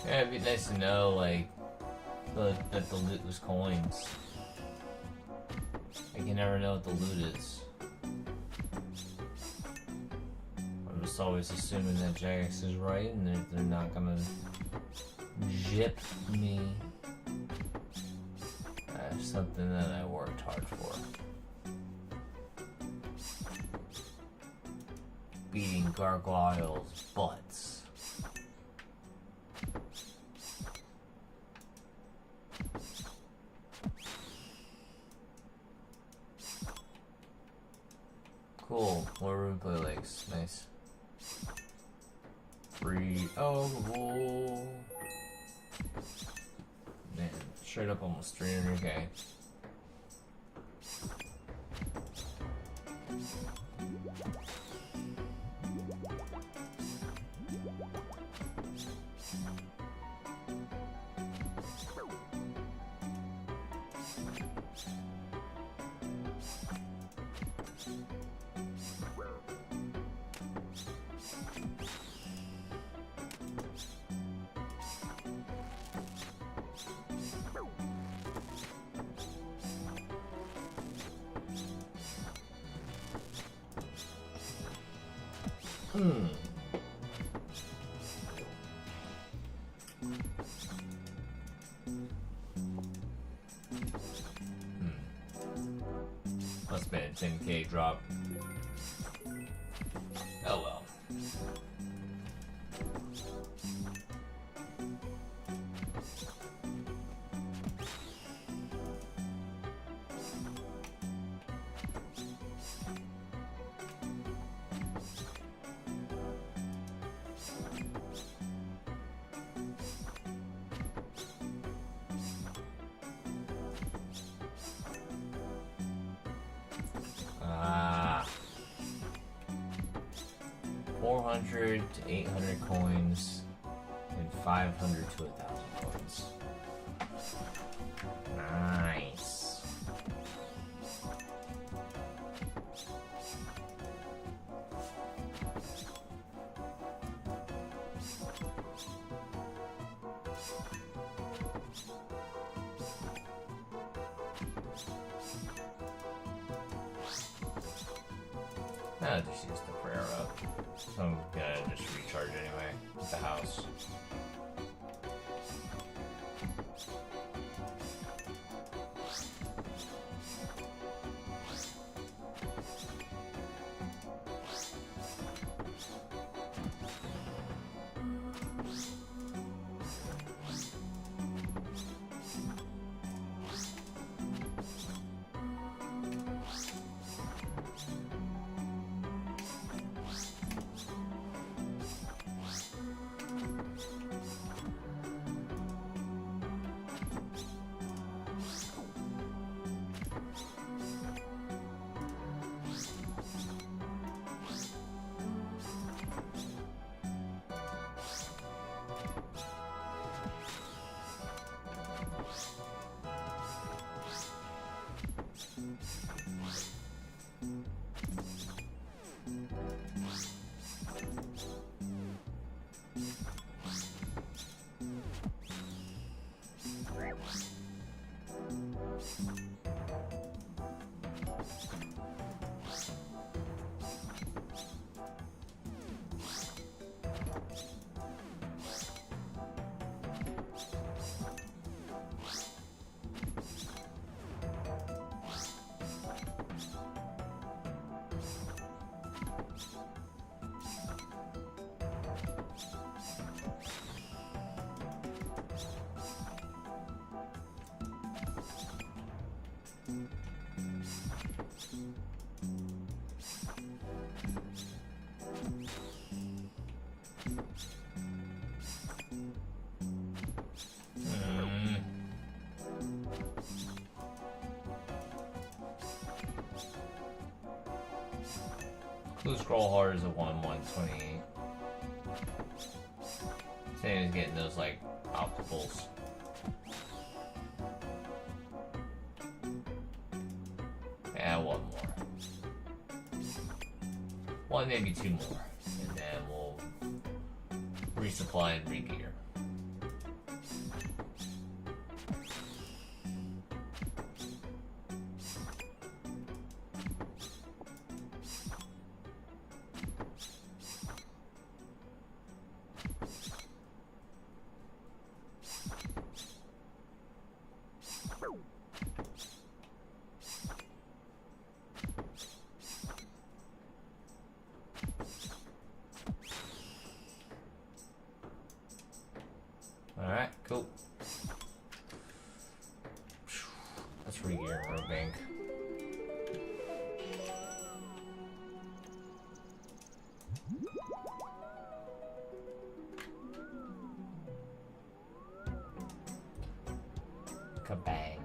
Yeah, it'd be nice to know, like, that the loot was coins. Like, you never know what the loot is. I'm just always assuming that Jagex is right, and they're not gonna jip me. That's something that I worked hard for. Beating gargoyles' butts. Cool, more roleplay lakes, nice. Free, oh, whoa. Man, straight up almost 300K. Must have been a 10K drop. Oh 400 to 800 coins and 500 to 1,000 coins. Nice. I just use the prayer up, so I'm gonna just recharge anyway at the house. Blue scroll hard is a 1/128. Same as getting those like opticals. And one more. One, maybe two more. And then we'll resupply and re-gear. Alright, cool. Let's re-gear our bank. Kabang.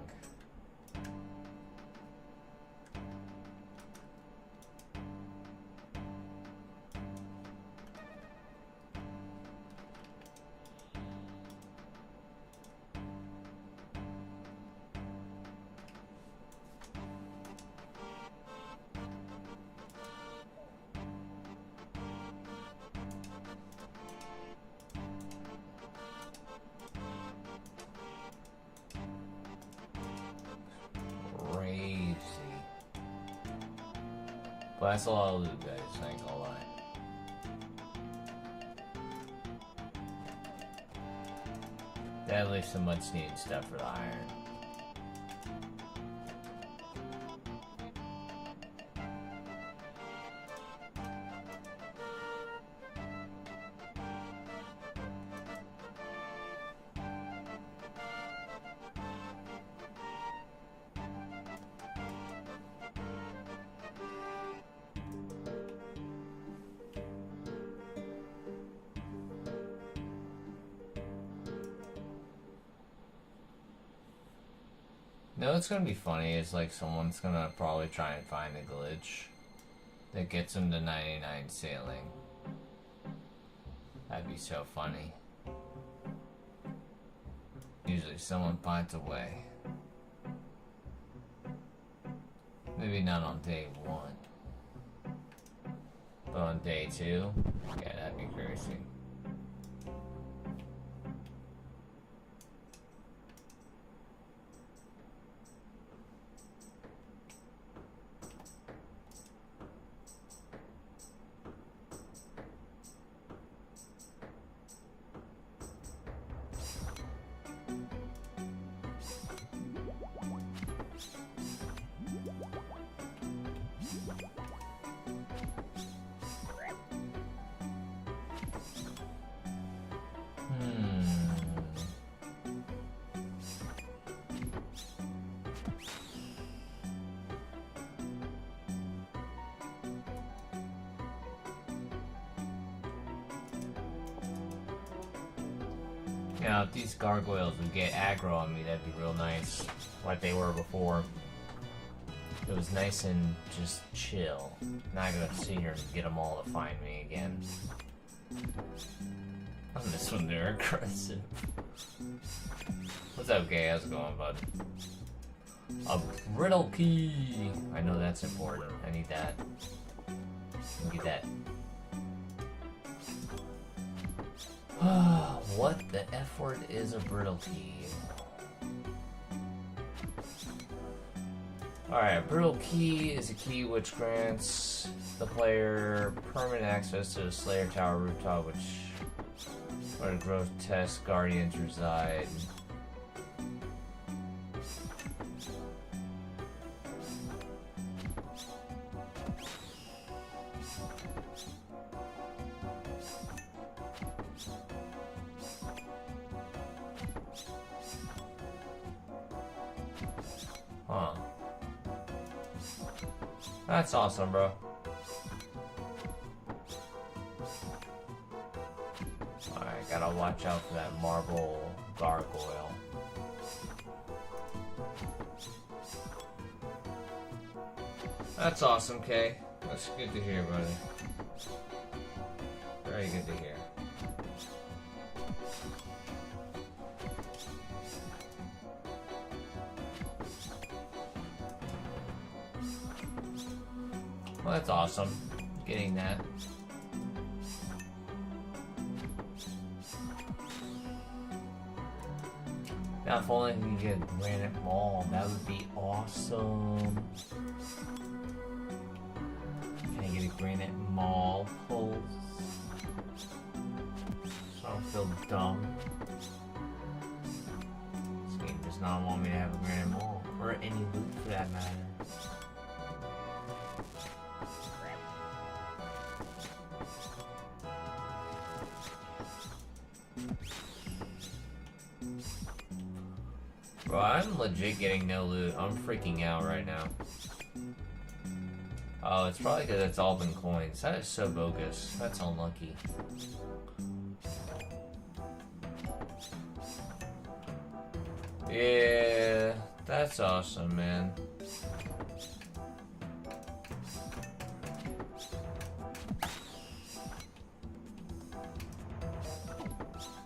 But that's a lot of loot, guys, I ain't gonna lie. That leaves some much needed stuff for the iron. No, it's gonna be funny is like someone's gonna probably try and find a glitch that gets them to 99 sailing That'd be so funny. Usually someone finds a way. Maybe not on day 1. But on day 2? Yeah, that'd be crazy. Now, if these gargoyles would get aggro on me, that'd be real nice. Like they were before. It was nice and just chill. Now I gotta sit here and get them all to find me again. I miss when they're aggressive. What's up, gay? How's it going, bud? A brittle key! I know that's important. I need that. Get that. What the F word is a brittle key? Alright, a brittle key is a key which grants the player permanent access to the Slayer Tower rooftop, where the grotesque guardians reside. Huh. That's awesome, bro. Alright, gotta watch out for that marble gargoyle. That's awesome, Kay. That's good to hear, buddy. Very good to hear. Well, that's awesome. Getting that. Now, if only we can get Granite Mall, that would be awesome. Can I get a Granite Mall pulse? So I don't feel dumb. This game does not want me to have a Granite Mall, or any loot for that matter. Bro, I'm legit getting no loot. I'm freaking out right now. Oh, it's probably because it's all been coins. That is so bogus. That's unlucky. Yeah, that's awesome, man.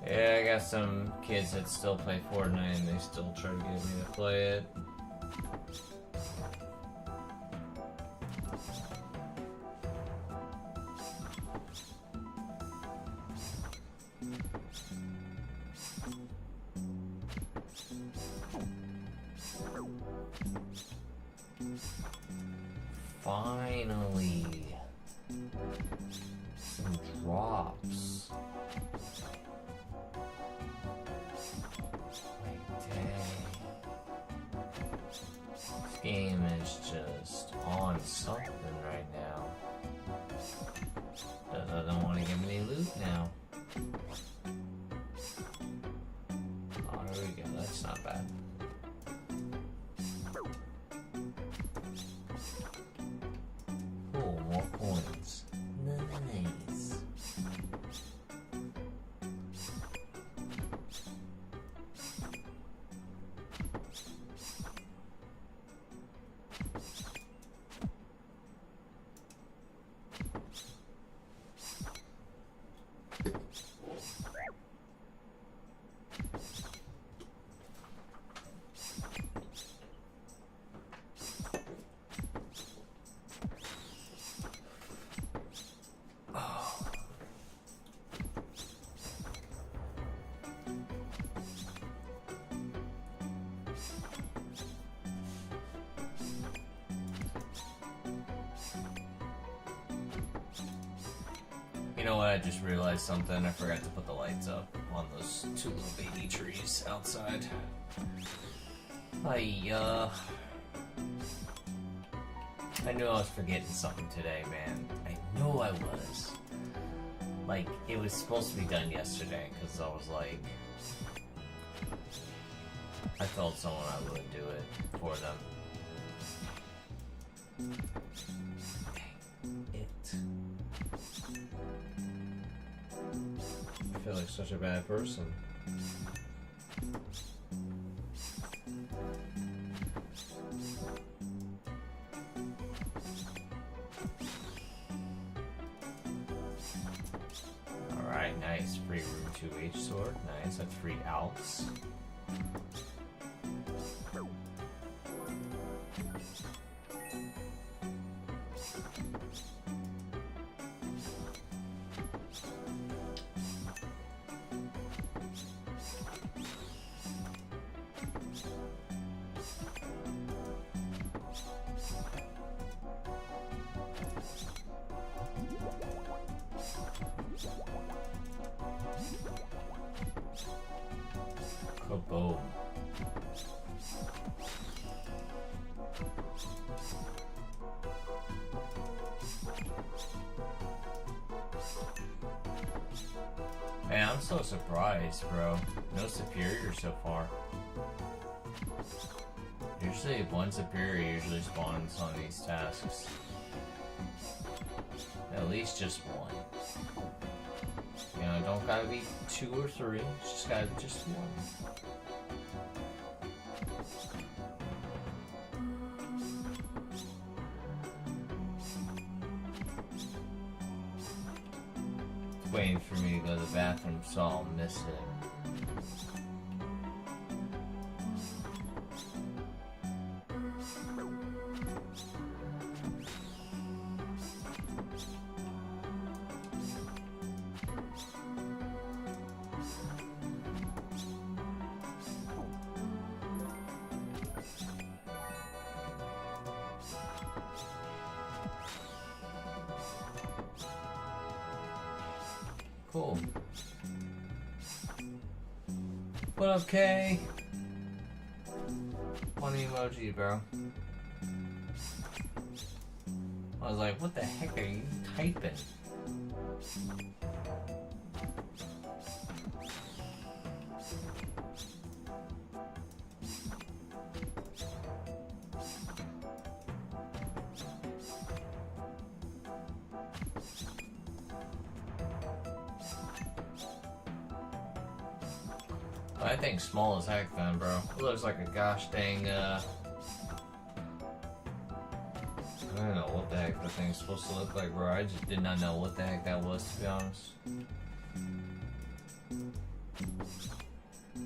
Yeah, I got some kids that still play Fortnite and they still try to get me to play it. Finally, some drops. This game is just on something right now. Doesn't want to give me loot now. Oh, there we go. That's not bad. Cool, more coins. Nice. You know what? I just realized something. I forgot to put the lights up on those two little baby trees outside. I knew I was forgetting something today, man. I knew I was. Like, it was supposed to be done yesterday, because I was like... I told someone I would do it for them. Dang it. I feel like such a bad person. Alright, nice. Free Rune 2H sword. Nice, that's free Alps. Kaboom. Man, I'm so surprised, bro. No superior so far. Usually one superior usually spawns on these tasks. At least just one. You know, don't gotta be 2 or 3, it's just gotta be just 1. Waiting for me to go to the bathroom, so I'll miss it. Cool. What up, Kay? Funny emoji, bro. I was like, what the heck are you typing? I think small as heck then, bro. It looks like a gosh dang, I don't know what the heck the thing's supposed to look like, bro. I just did not know what the heck that was, to be honest.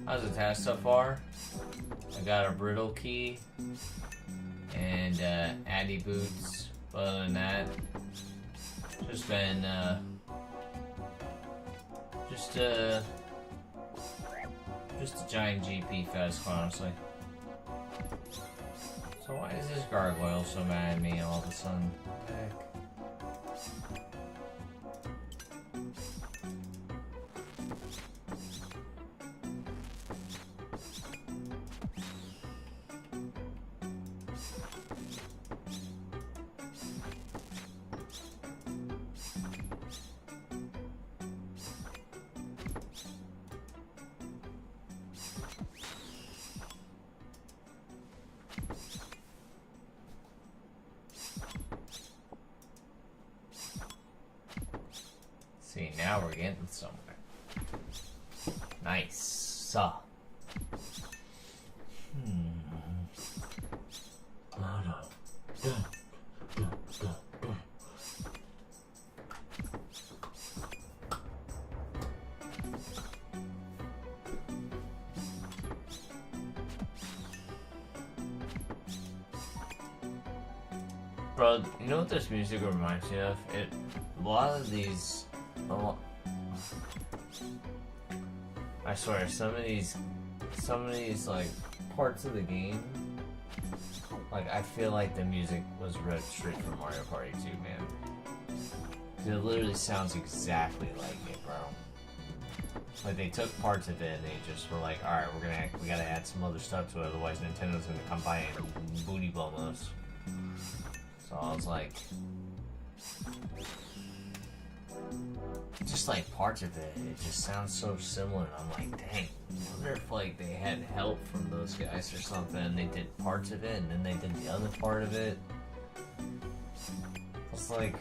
How's the task so far? I got a brittle key and Addy boots. But other than that, just been just a giant GP fest, honestly. So why is this gargoyle so mad at me all of a sudden? What the heck? See, now we're getting somewhere. Nice. Oh, no. Bro, you know what this music reminds me of? A lot of these... I swear, some of these like parts of the game, like I feel like the music was ripped straight from Mario Party 2, man. It literally sounds exactly like it, bro. Like they took parts of it and they just were like, alright, we gotta add some other stuff to it, otherwise Nintendo's gonna come by and booty bomb us. So I was like, just like parts of it, it just sounds so similar. And I'm like, dang, I wonder if like they had help from those guys or something and they did parts of it and then they did the other part of it. It's like,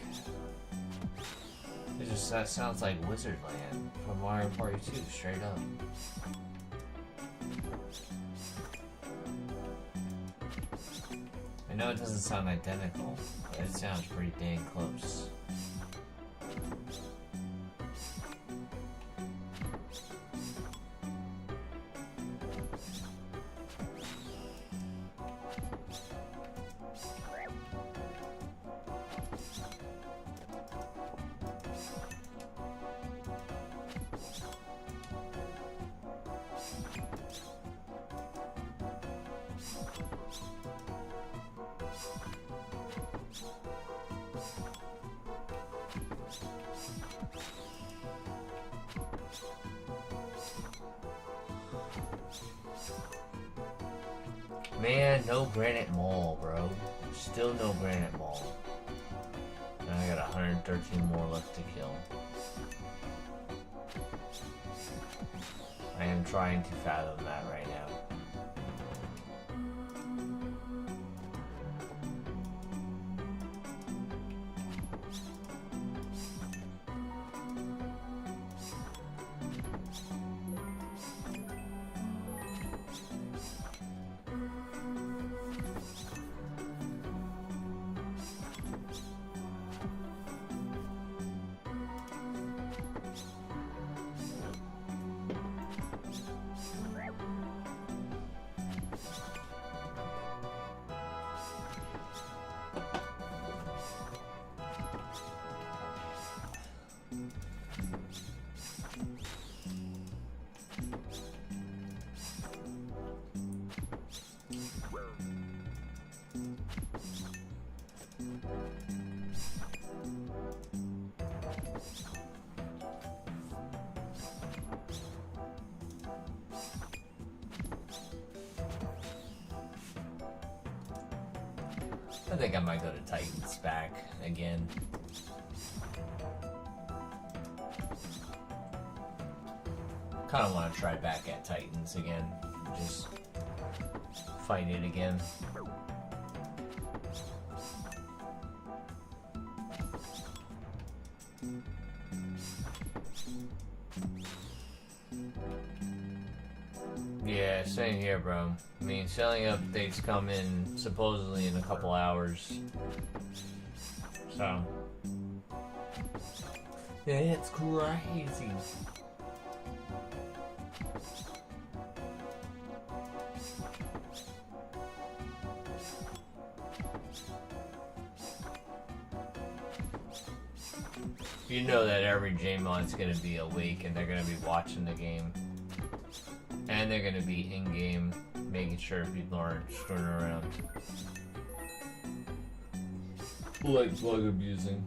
that sounds like Wizardland from Mario Party 2, straight up. I know it doesn't sound identical, but it sounds pretty dang close. Man, no Granite Mall, bro. Still no Granite Mall. And I got 113 more left to kill. I am trying to fathom that right now. I think I might go to Titans back again. Kind of want to try back at Titans again. Just fight it again. Yeah, same here, bro. I mean, selling updates come in supposedly in a couple hours. So, yeah, it's crazy. You know that every J-Mod's gonna be awake and they're gonna be watching the game. And they're gonna be in-game, making sure people aren't screwing around. Like bug abusing.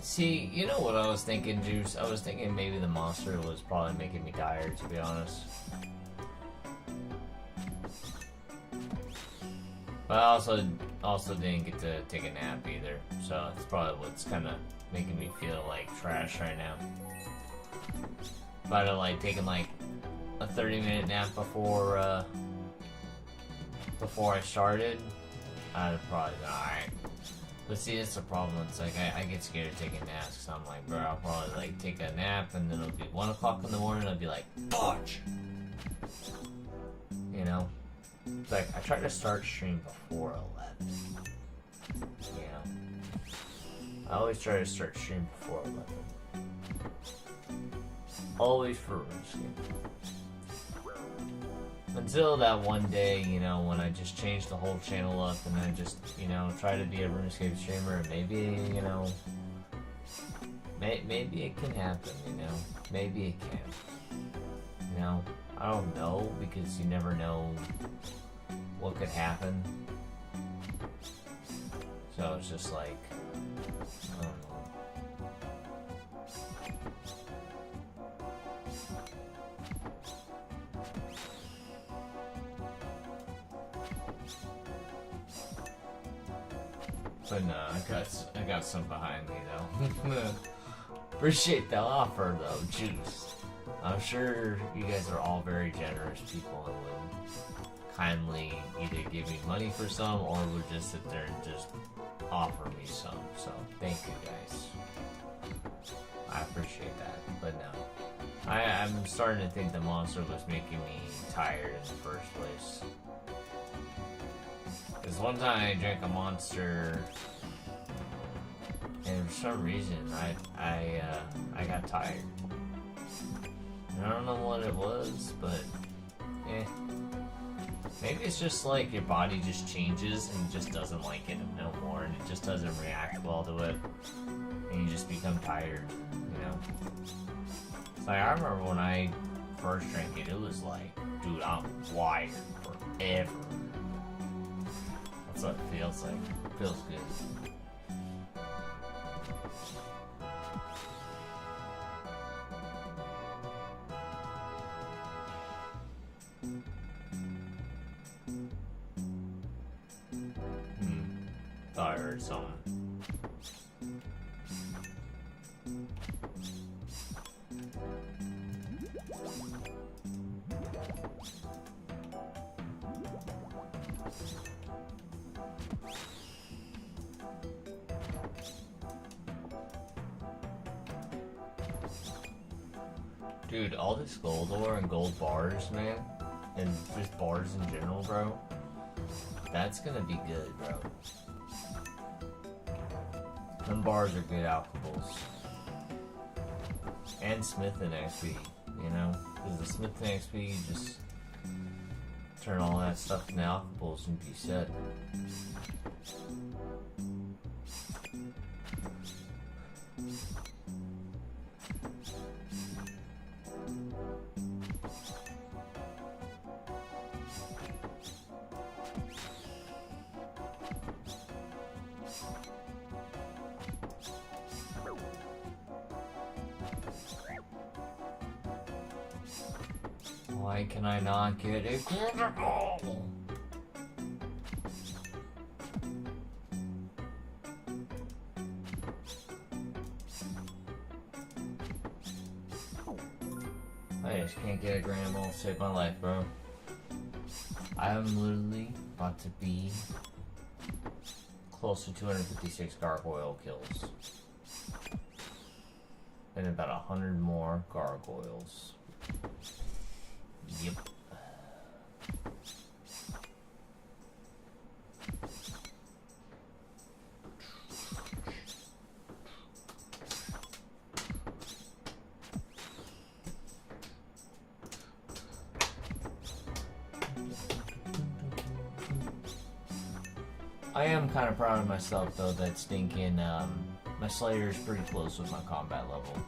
See, you know what I was thinking, Juice? I was thinking maybe the monster was probably making me tired, to be honest. But I also didn't get to take a nap either, so that's probably what's kind of making me feel like trash right now. If I'd have like taken like a 30-minute nap before I started, I'd have probably been alright. But see, that's the problem. It's like I get scared of taking naps, so I'm like, bro, I'll probably like take a nap and then it'll be 1 o'clock in the morning and I'll be like, fudge! You know? It's like, I try to start stream before 11. You know? I always try to start stream before 11. Always for RuneScape. Until that one day, you know, when I just changed the whole channel up and I just, you know, try to be a RuneScape streamer and maybe, you know, maybe it can happen, you know? Maybe it can. You know? I don't know, because you never know what could happen. So it's just like, I don't know. But no, I got some behind me though. Appreciate the offer though, juice. I'm sure you guys are all very generous people and would kindly either give me money for some or would just sit there and just offer me some. So thank you guys. I appreciate that. But no, I'm starting to think the monster was making me tired in the first place. Because one time I drank a monster, and for some reason I got tired. And I don't know what it was, but maybe it's just like your body just changes and just doesn't like it no more, and it just doesn't react well to it, and you just become tired, you know. It's like I remember when I first drank it, it was like, dude, I'm wired forever. That's what it feels like. It feels good. Thought I heard something. Dude, all this gold ore and gold bars, man, and just bars in general, bro, that's gonna be good, bro. Them bars are good alcohols. And Smith and XP, you know? Because the Smith and XP, you just turn all that stuff into alcohols and be set. Why can I not get a critical? I just can't get a grand mal to save my life, bro. I'm literally about to be close to 256 gargoyle kills. And about 100 more gargoyles. Yep. I am kind of proud of myself though that stinking my Slayer is pretty close with my combat level.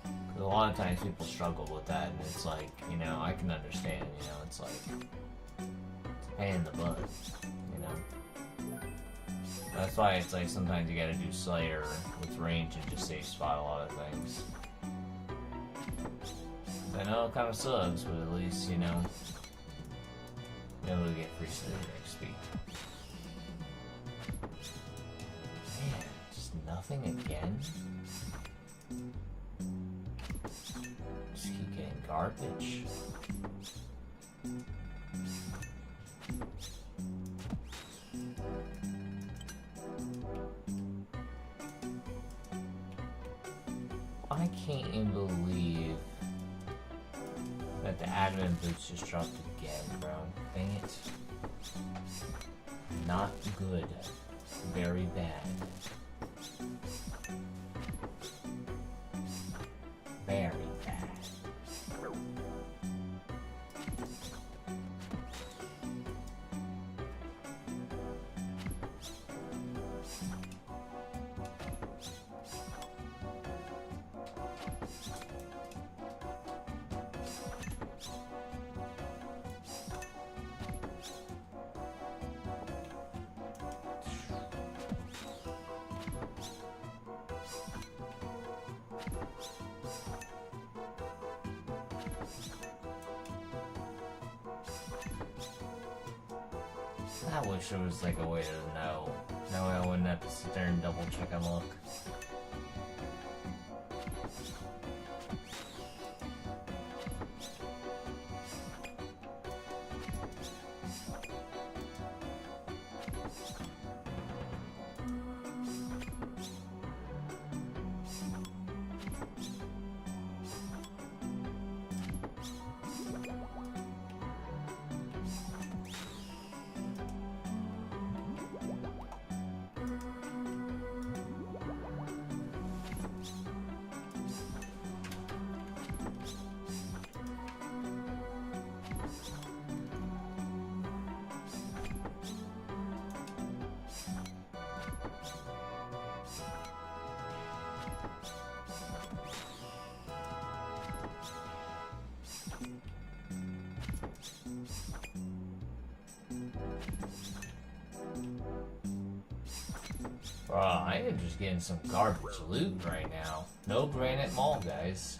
Because a lot of times people struggle with that, and it's like, you know, I can understand, you know, it's like, it's a pain in the butt, you know. That's why it's like sometimes you gotta do Slayer with range and just safe spot a lot of things. I know it kind of sucks, but at least, you know, you're able to get free Slayer XP. Man, just nothing again? Just keep getting garbage. I can't even believe But the admin boots just dropped again, bro. Dang it. Not good. Very bad. Very bad. I wish there was like a way to know. That way I wouldn't have to sit there and double check and look. Bro, I am just getting some garbage loot right now. No Granite Mall, guys.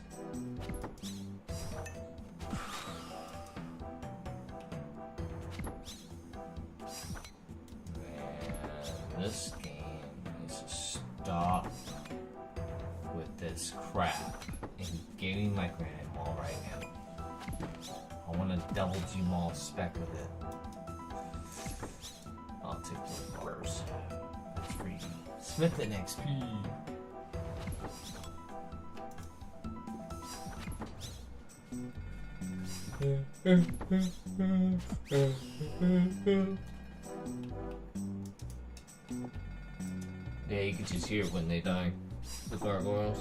Man, this game needs to stop with this crap and give me my Granite Mall right now. I want a double G Mall spec with it. I'll take those bars. That's free. Smith and XP. Yeah, you can just hear it when they die. The gargoyles.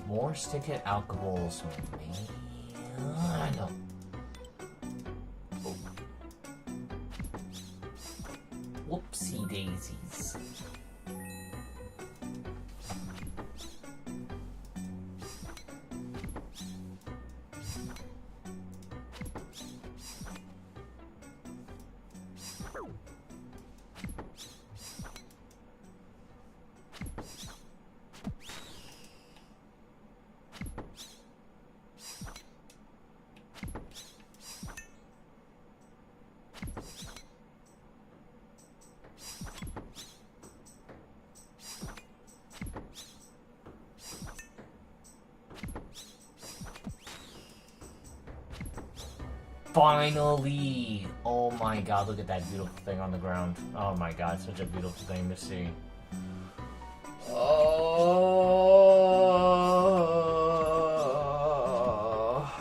More stick-it alcohols, man. I know. Oh. Whoopsie daisies. Finally! Oh my god, look at that beautiful thing on the ground. Oh my god, such a beautiful thing to see. Oh,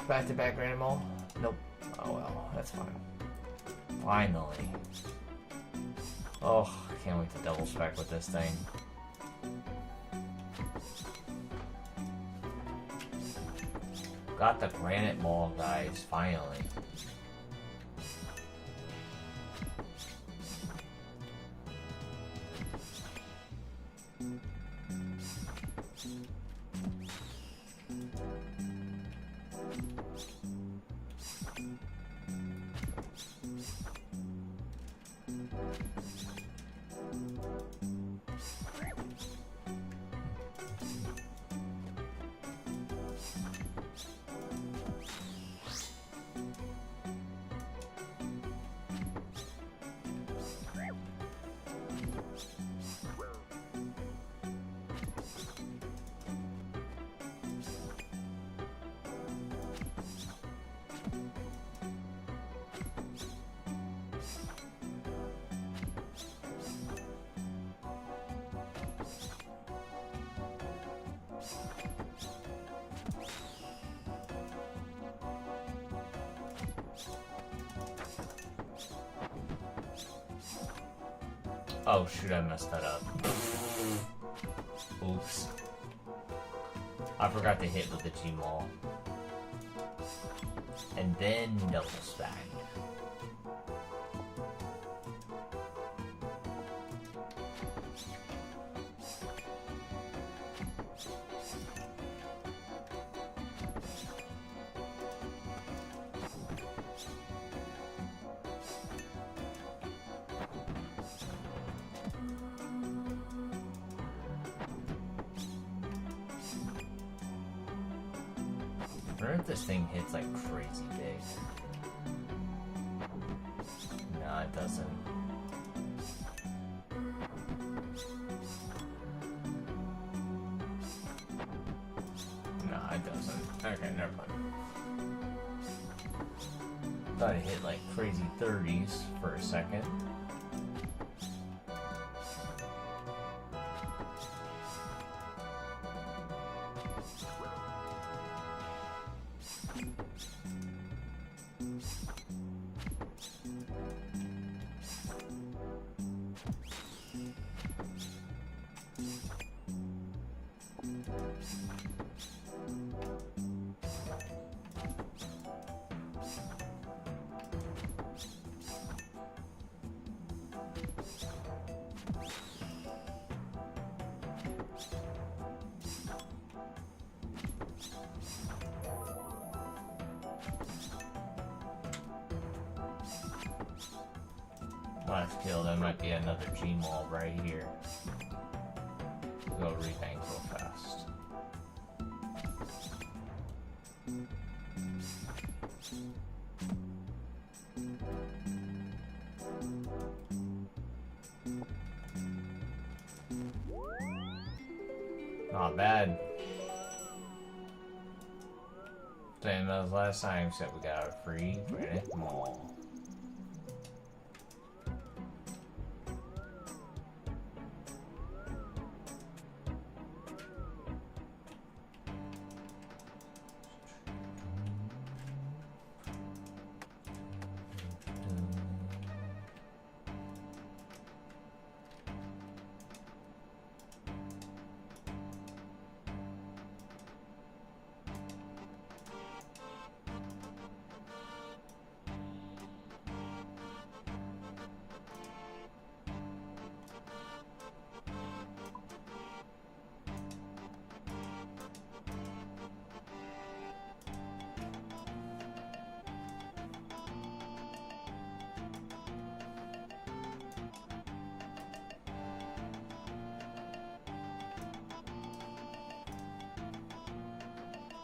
back to back Grand Mall? Nope. Oh well, that's fine. Finally. Oh, I can't wait to double spec with this thing. Got the Granite Mall, guys, finally. Oh shoot, I messed that up. Oops. I forgot to hit with the G-Maul. And then double stack. I wonder if this thing hits like crazy big. No, it doesn't. No, it doesn't. Okay, never mind. Thought it hit like crazy 30s for a second. Last kill, there might be another G-Maul right here. Go rebank real fast. Not bad. Same as last time, except we got a free Granite Maul.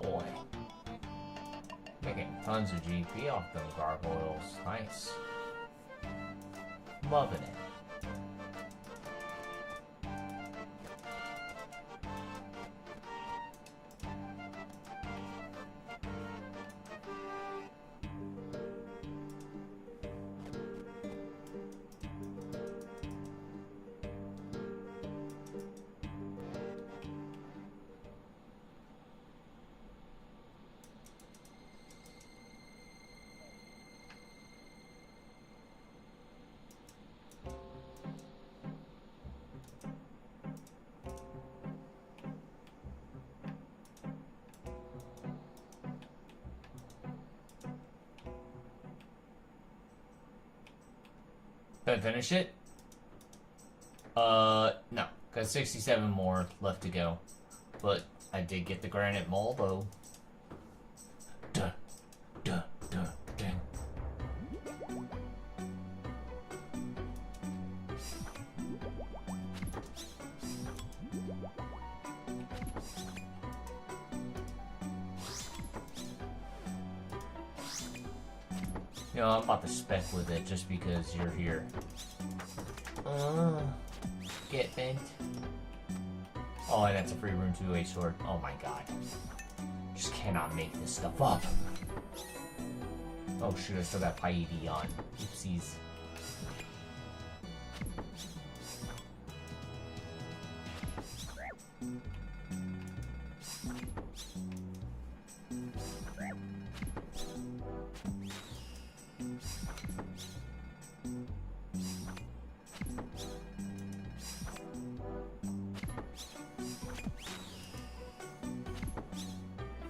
Boy. Making tons of GP off them gargoyles. Nice. Loving it. Did I finish it? No. Got 67 more left to go. But I did get the Granite Maul, though. Duh. Duh. Duh. Dang. You know, I'm about to spec with it just because you're here. Get bent. Oh, and that's a free Rune 2A sword. Oh my god. Just cannot make this stuff up. Oh shoot, I still got Piety on. Oopsies.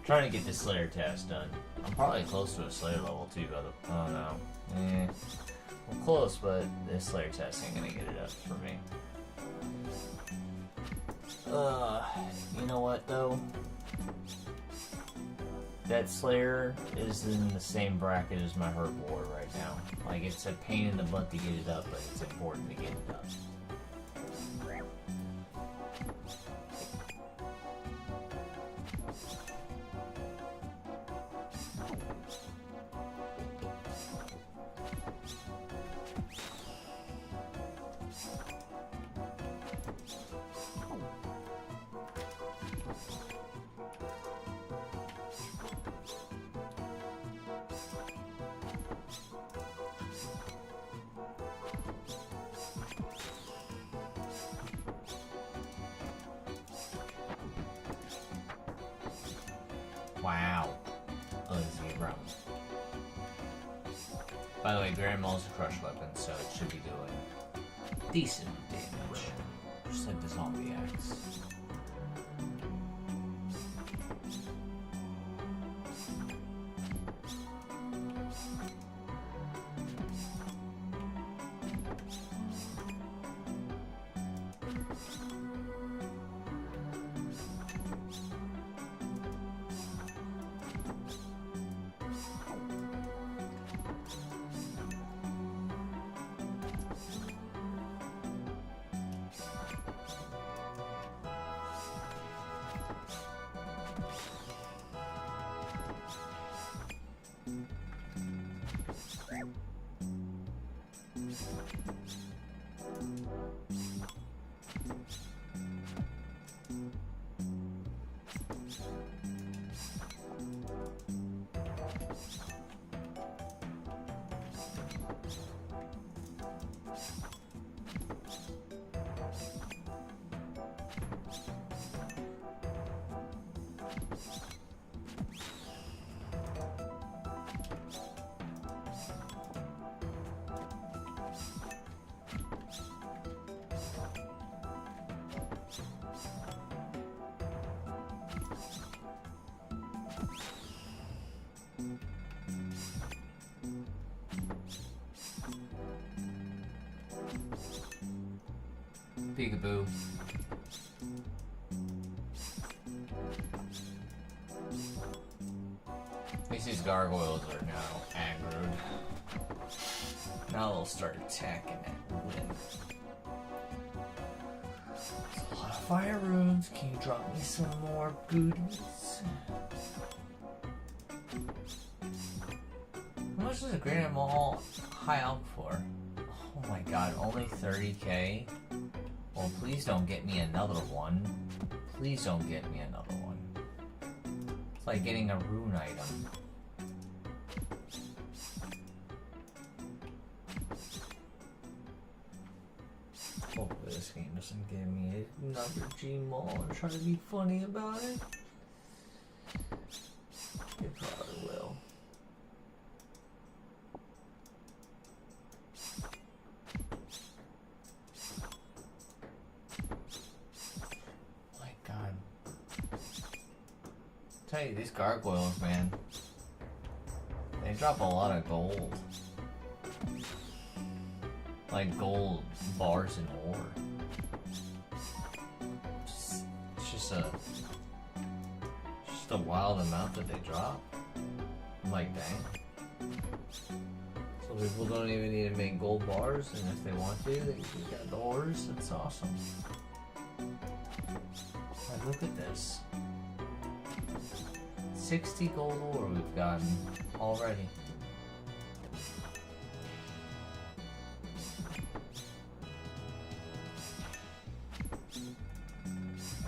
trying to get this Slayer task done. I'm probably close to a Slayer level too, but oh no. I'm close, but this Slayer task ain't gonna get it up for me. You know what though? That Slayer is in the same bracket as my Hurt Ward right now. Like, it's a pain in the butt to get it up, but it's important to get it up. Wow. Oh, this is a problem. By the way, Grand Maul is a crush weapon, so it should be doing decent damage. Just like the zombie axe. Peekaboo. At least these gargoyles are now aggroed. Now they'll start attacking at win. There's a lot of fire runes. Can you drop me some more goodies? How much does a Grand Maul high out for? Oh my god, only 30k? Well, please don't get me another one. Please don't get me another one. It's like getting a rune item. Hopefully this game doesn't give me another G-Maul and try to be funny about it. It probably will. Tell you, these gargoyles, man, they drop a lot of gold. Like gold bars and ore. It's just a wild amount that they drop. I'm like, dang. So people don't even need to make gold bars, and if they want to, they got the ores. That's awesome. Like, look at this. 60 gold ore we've gotten already.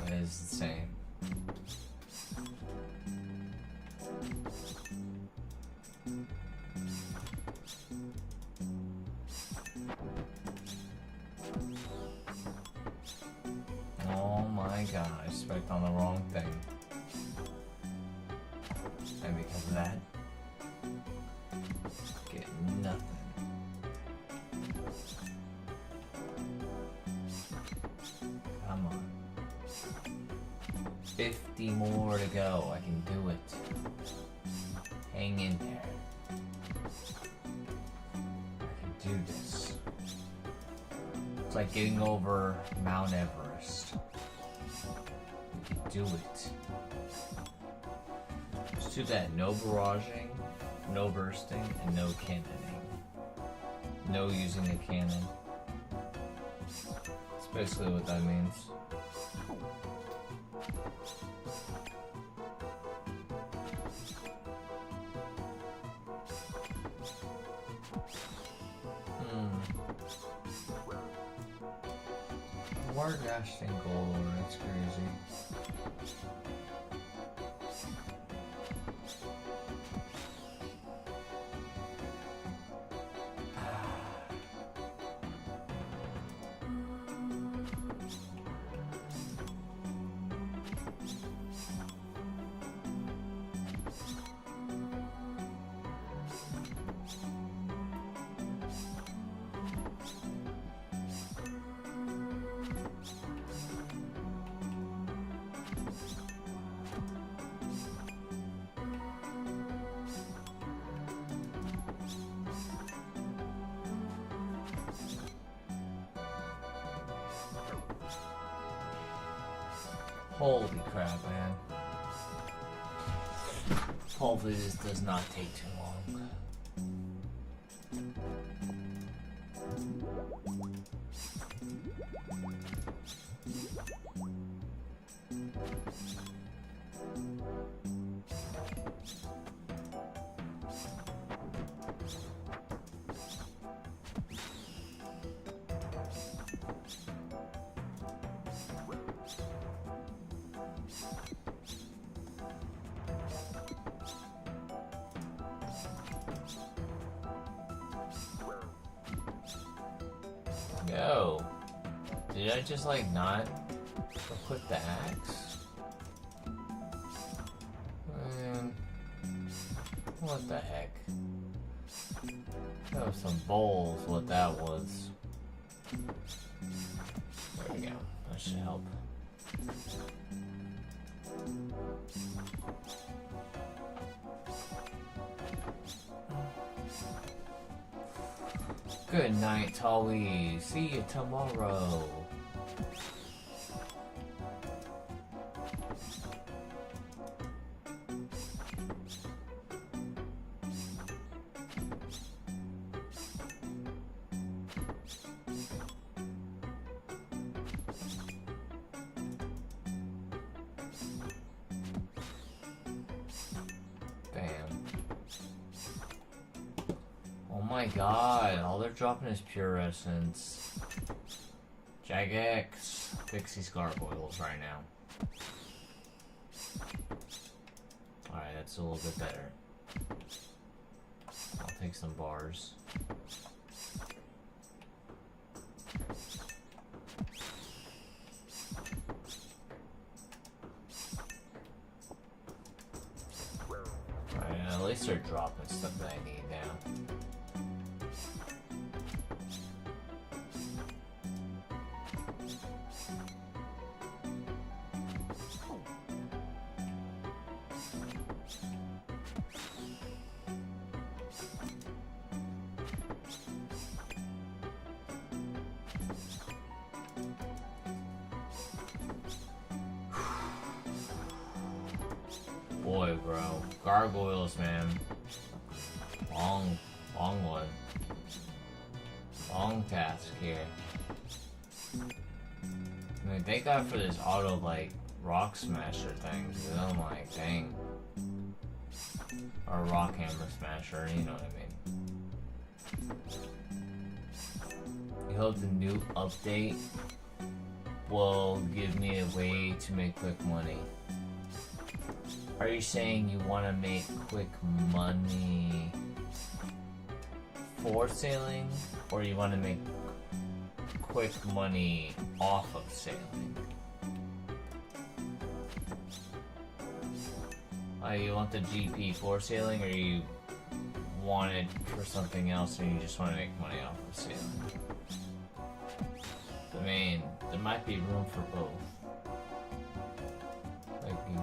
That is insane. Oh my god, I spiked on the wrong thing. And because of that, get nothing. Come on. 50 more to go. I can do it. Hang in there. I can do this. It's like getting over Mount Everest. We can do it. Just do that. No barraging, no bursting, and no cannoning. No using a cannon. That's basically what that means. More dashed in gold, that's crazy. Holy crap, man. Hopefully this does not take too long. Yo, did I just like not equip the axe? What the heck? That was some bowls, what that was. There we go, that should help. Good night, Tolly. See you tomorrow. Oh my god, all they're dropping is pure essence. Jagex. Fix gargoyles right now. Alright, that's a little bit better. I'll take some bars. Alright, at least they're dropping stuff that I need now. Boy, bro. Gargoyles, man. Long one. Long task here. I mean, thank God for this auto, like, rock smasher thing, because I'm like, dang. Or rock hammer smasher, you know what I mean. You hope the new update will give me a way to make quick money. Are you saying you want to make quick money for sailing, or you want to make quick money off of sailing? You want the GP for sailing, or you want it for something else and you just want to make money off of sailing? I mean, there might be room for both.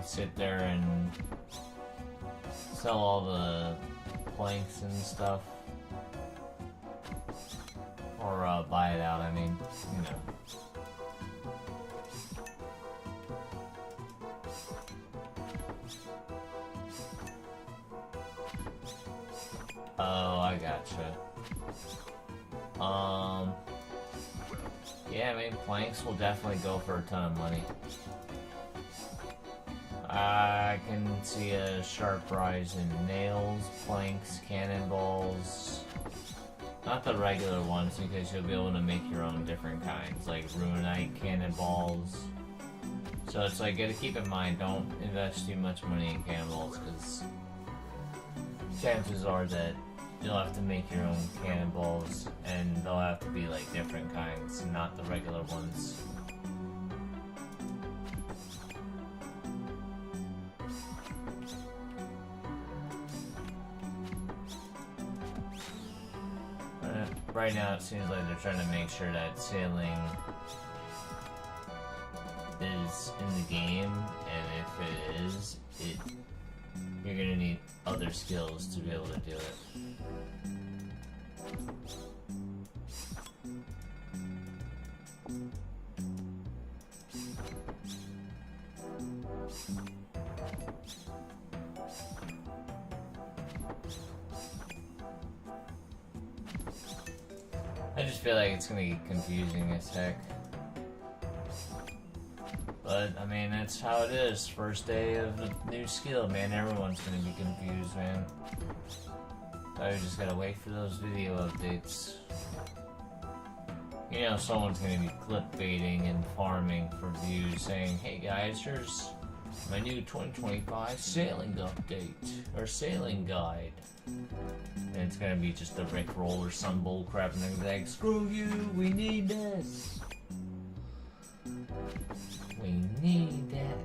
sit there and sell all the planks and stuff. Or buy it out, I mean, you know. Oh, I gotcha. Yeah, I mean, planks will definitely go for a ton of money. I can see a sharp rise in nails, planks, cannonballs. Not the regular ones, because you'll be able to make your own different kinds, like runite, cannonballs. So it's like, gotta keep in mind, don't invest too much money in cannonballs, because chances are that you'll have to make your own cannonballs, and they'll have to be like different kinds, not the regular ones. Right now it seems like they're trying to make sure that sailing is in the game, and if it is, you're gonna need other skills to be able to do it. I just feel like it's gonna get confusing as heck. But, I mean, that's how it is. First day of a new skill, man. Everyone's gonna be confused, man. So you just gotta wait for those video updates. You know, someone's gonna be clickbaiting and farming for views saying, hey guys, here's my new 2025 sailing update, or sailing guide. And it's gonna be just a Rickroll or some bullcrap, and they're like, screw you, we need this. We need that.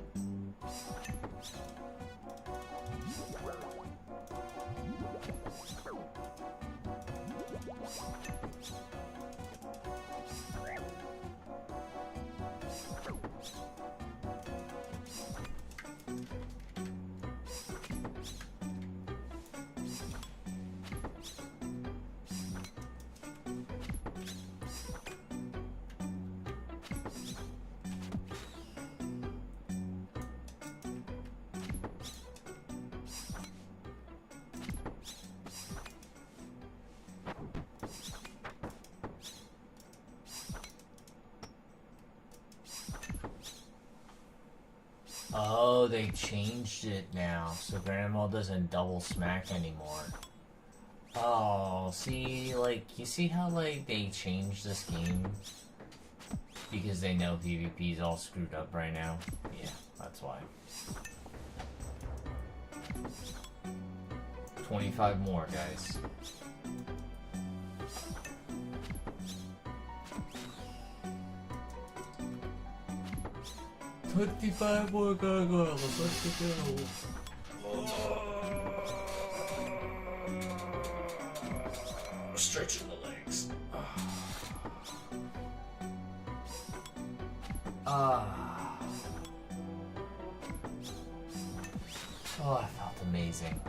Oh, they changed it now, so Grandma doesn't double smack anymore. Oh, see, like, you see how, like, they changed this game? Because they know PvP is all screwed up right now? Yeah, that's why. 25 more, guys. $25 more gargoyles, let's go. Stretching the legs. Oh, I felt amazing.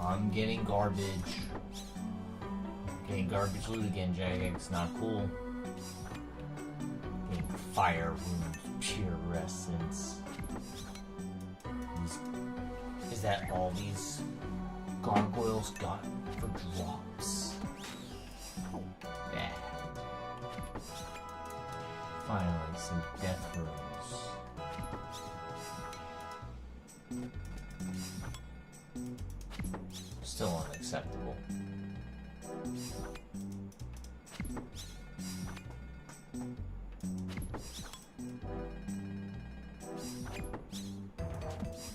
I'm getting garbage. Getting garbage loot again, Jagex. Not cool. Getting fire runes, purescence. Is that all these gargoyles got for drops? Bad. Finally, some death runes. Still unacceptable.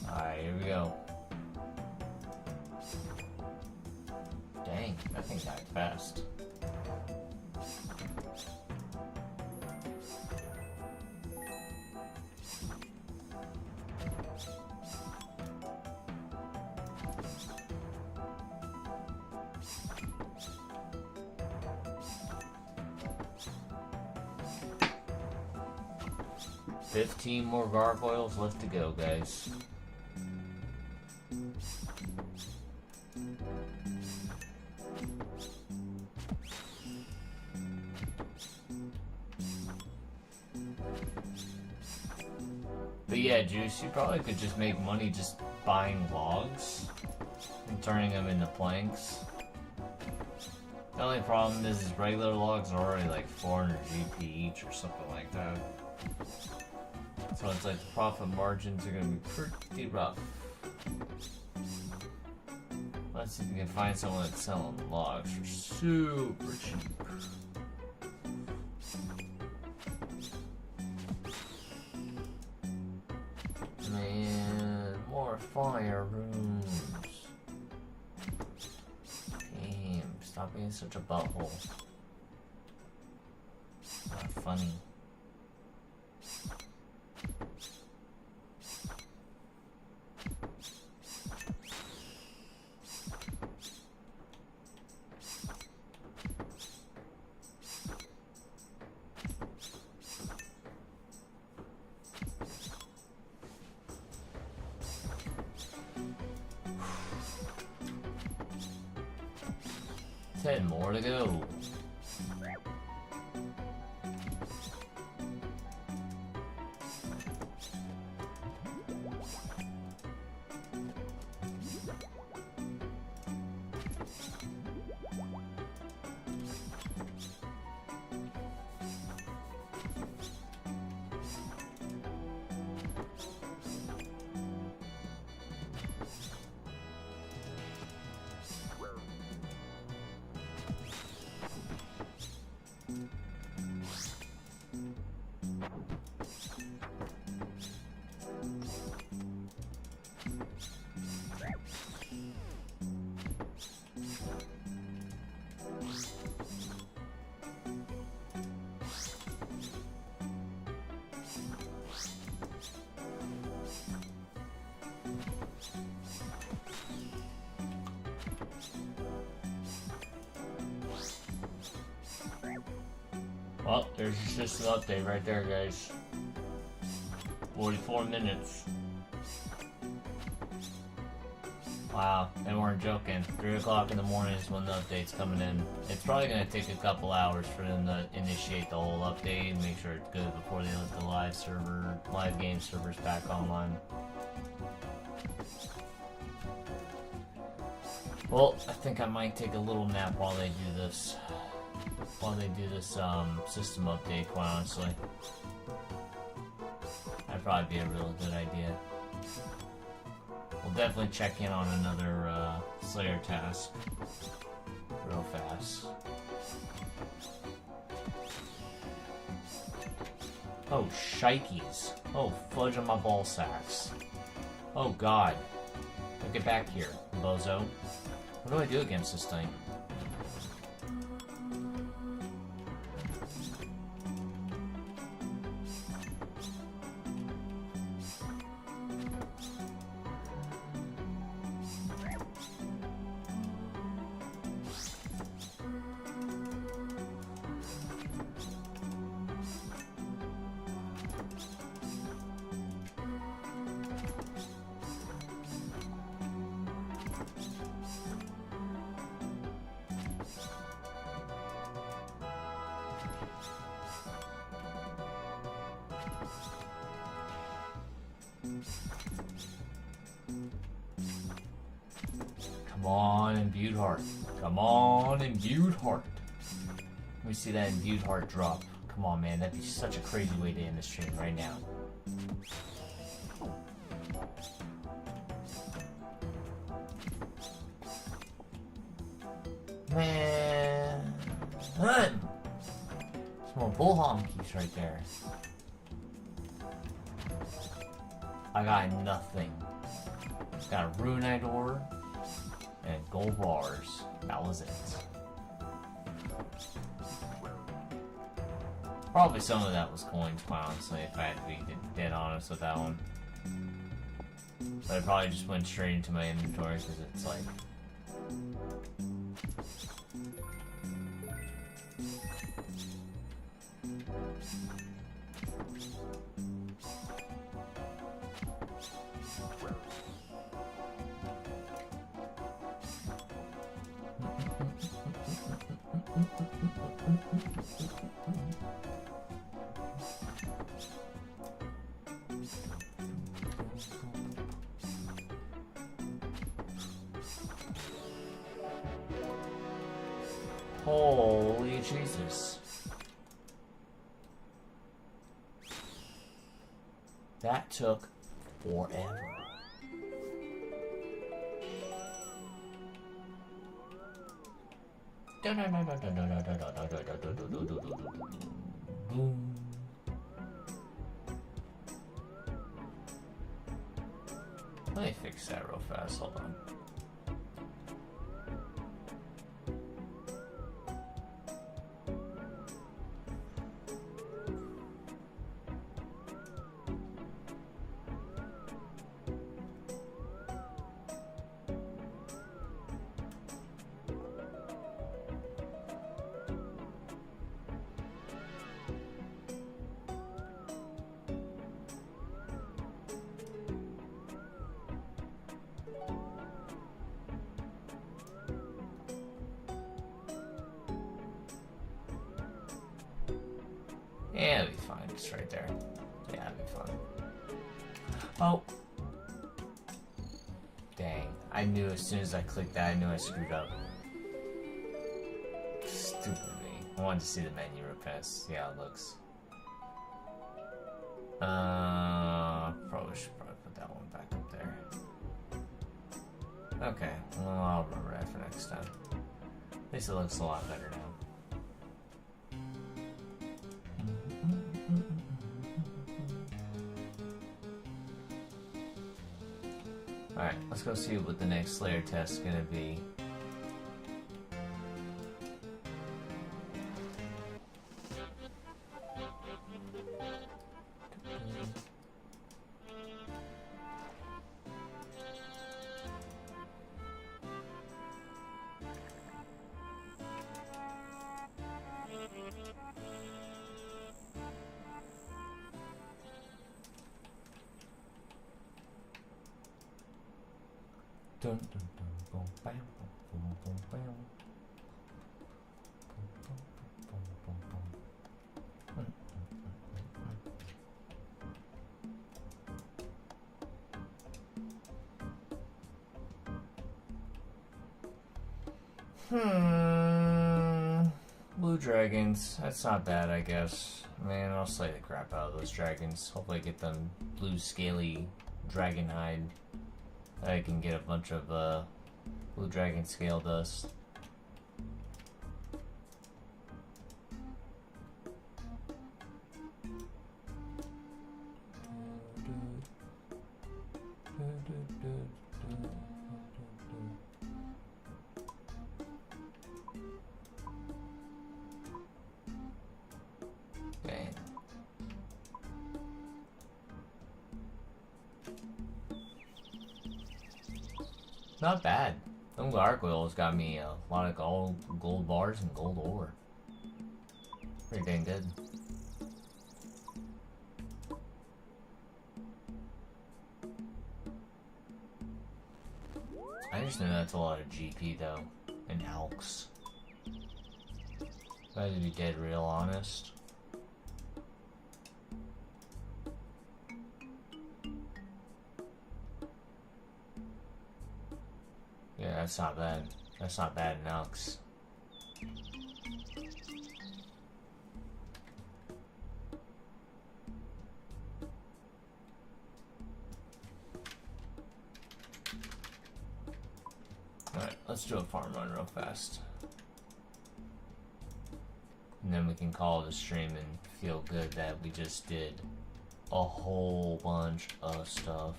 Alright, here we go. Dang, that thing died fast. $15 more gargoyles left to go, guys. But yeah, Juice, you probably could just make money just buying logs and turning them into planks. The only problem is regular logs are already like 400 GP each or something like that. So it's like the profit margins are gonna be pretty rough. Let's see if we can find someone that's selling logs for super cheap. Man, more fire runes. Damn, stop being such a butthole. Not funny. Ten more to go. Well, there's just an update right there, guys. 44 minutes. Wow, they weren't joking. 3 o'clock in the morning is when the update's coming in. It's probably going to take a couple hours for them to initiate the whole update and make sure it's good before they let the live game servers back online. Well, I think I might take a little nap while they do this. System update, quite honestly. That'd probably be a real good idea. We'll definitely check in on another Slayer task real fast. Oh, shikeys. Oh, fudge on my ball sacks. Oh god. Now get back here, bozo. What do I do against this thing? Come on, imbued heart. Come on, imbued heart. Let me see that imbued heart drop. Come on, man. That'd be such a crazy way to end the stream right now. Man. Some more bull honkies right there. I got nothing. Got a Runite ore and gold bars. That was it. Probably some of that was coins, quite honestly, if I had to be dead honest with that one. But I probably just went straight into my inventory because it's like... Holy Jesus. That took forever. Let me fix that real fast, hold on. Yeah, it'll be fine. It's right there. Yeah, it'll be fine. Oh. Dang. I knew as soon as I clicked that, I knew I screwed up. Stupid me. I wanted to see the menu real fast. See how it looks. Probably should put that one back up there. Okay. Well, I'll remember that for next time. At least it looks a lot better now. Alright, let's go see what the next Slayer test is gonna be. Dun, dun, dun, boom, bam, boom, boom, bam. Boom, boom, boom, boom. Blue dragons. That's not bad, I guess. Man, I'll slay the crap out of those dragons. Hopefully I get them blue scaly dragon hide. I can get a bunch of blue dragon scale dust. Dang. Not bad. Them gargoyles got me a lot of gold bars and gold ore. Pretty dang good. I just know that's a lot of GP though, and Elks. If I had to be dead real honest. That's not bad. That's not bad enough. Alright, let's do a farm run real fast. And then we can call it a stream and feel good that we just did a whole bunch of stuff.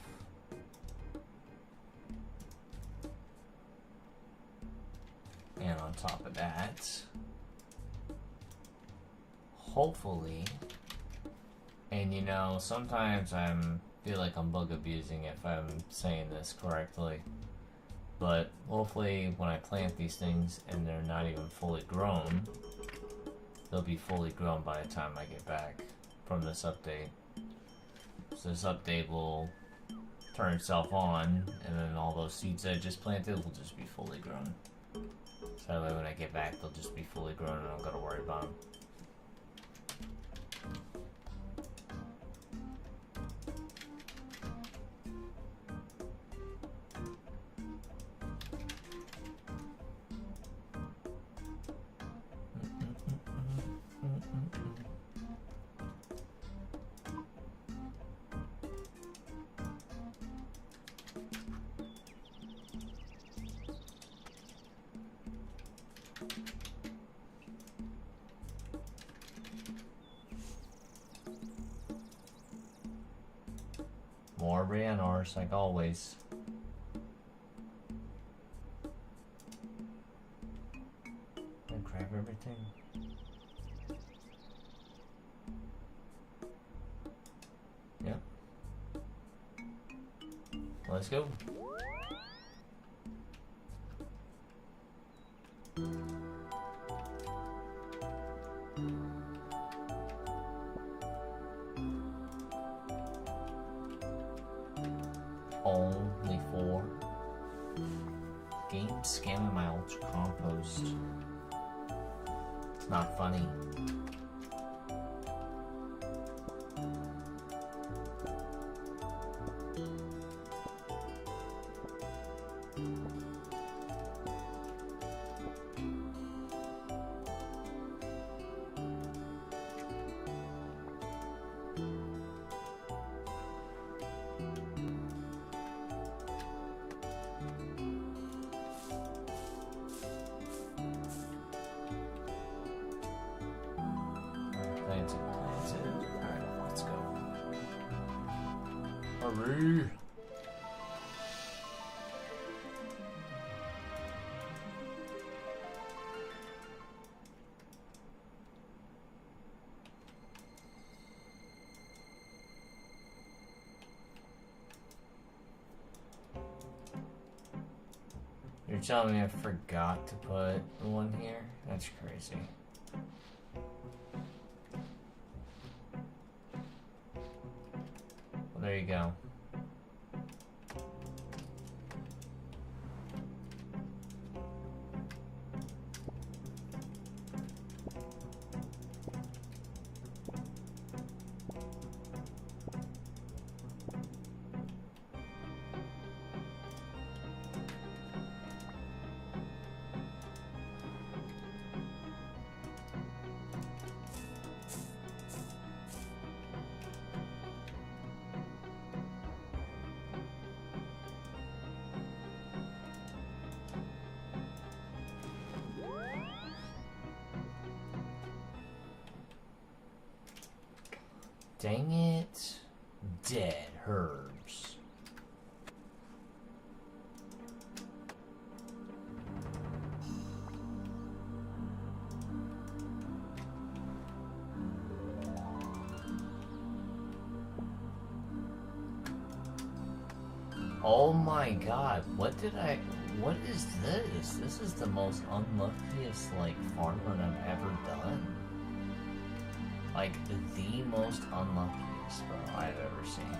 And on top of that, hopefully, and you know, sometimes I feel like I'm bug abusing if I'm saying this correctly, but hopefully when I plant these things and they're not even fully grown, they'll be fully grown by the time I get back from this update. So this update will turn itself on, and then all those seeds I just planted will just be fully grown. So that way when I get back, they'll just be fully grown and I don't gotta worry about them. More Brianors, like always. I grab everything. Yep. Let's go. Only 4. Game scamming my ultra compost. It's not funny. Alright, let's go. Hurry! You're telling me I forgot to put one here? That's crazy. Well, there you go. Dang it. Dead herbs. Oh my god, what is this? This is the most unluckiest, like, farm run I've ever done. Like, the most unluckiest, bro, I've ever seen.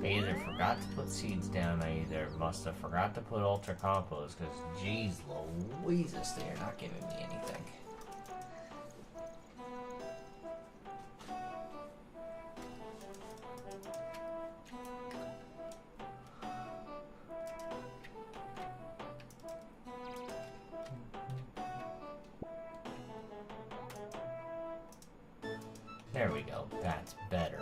I either forgot to put seeds down, I either must have forgot to put ultra compost, because, geez Louises, they are not giving me anything. There we go. That's better.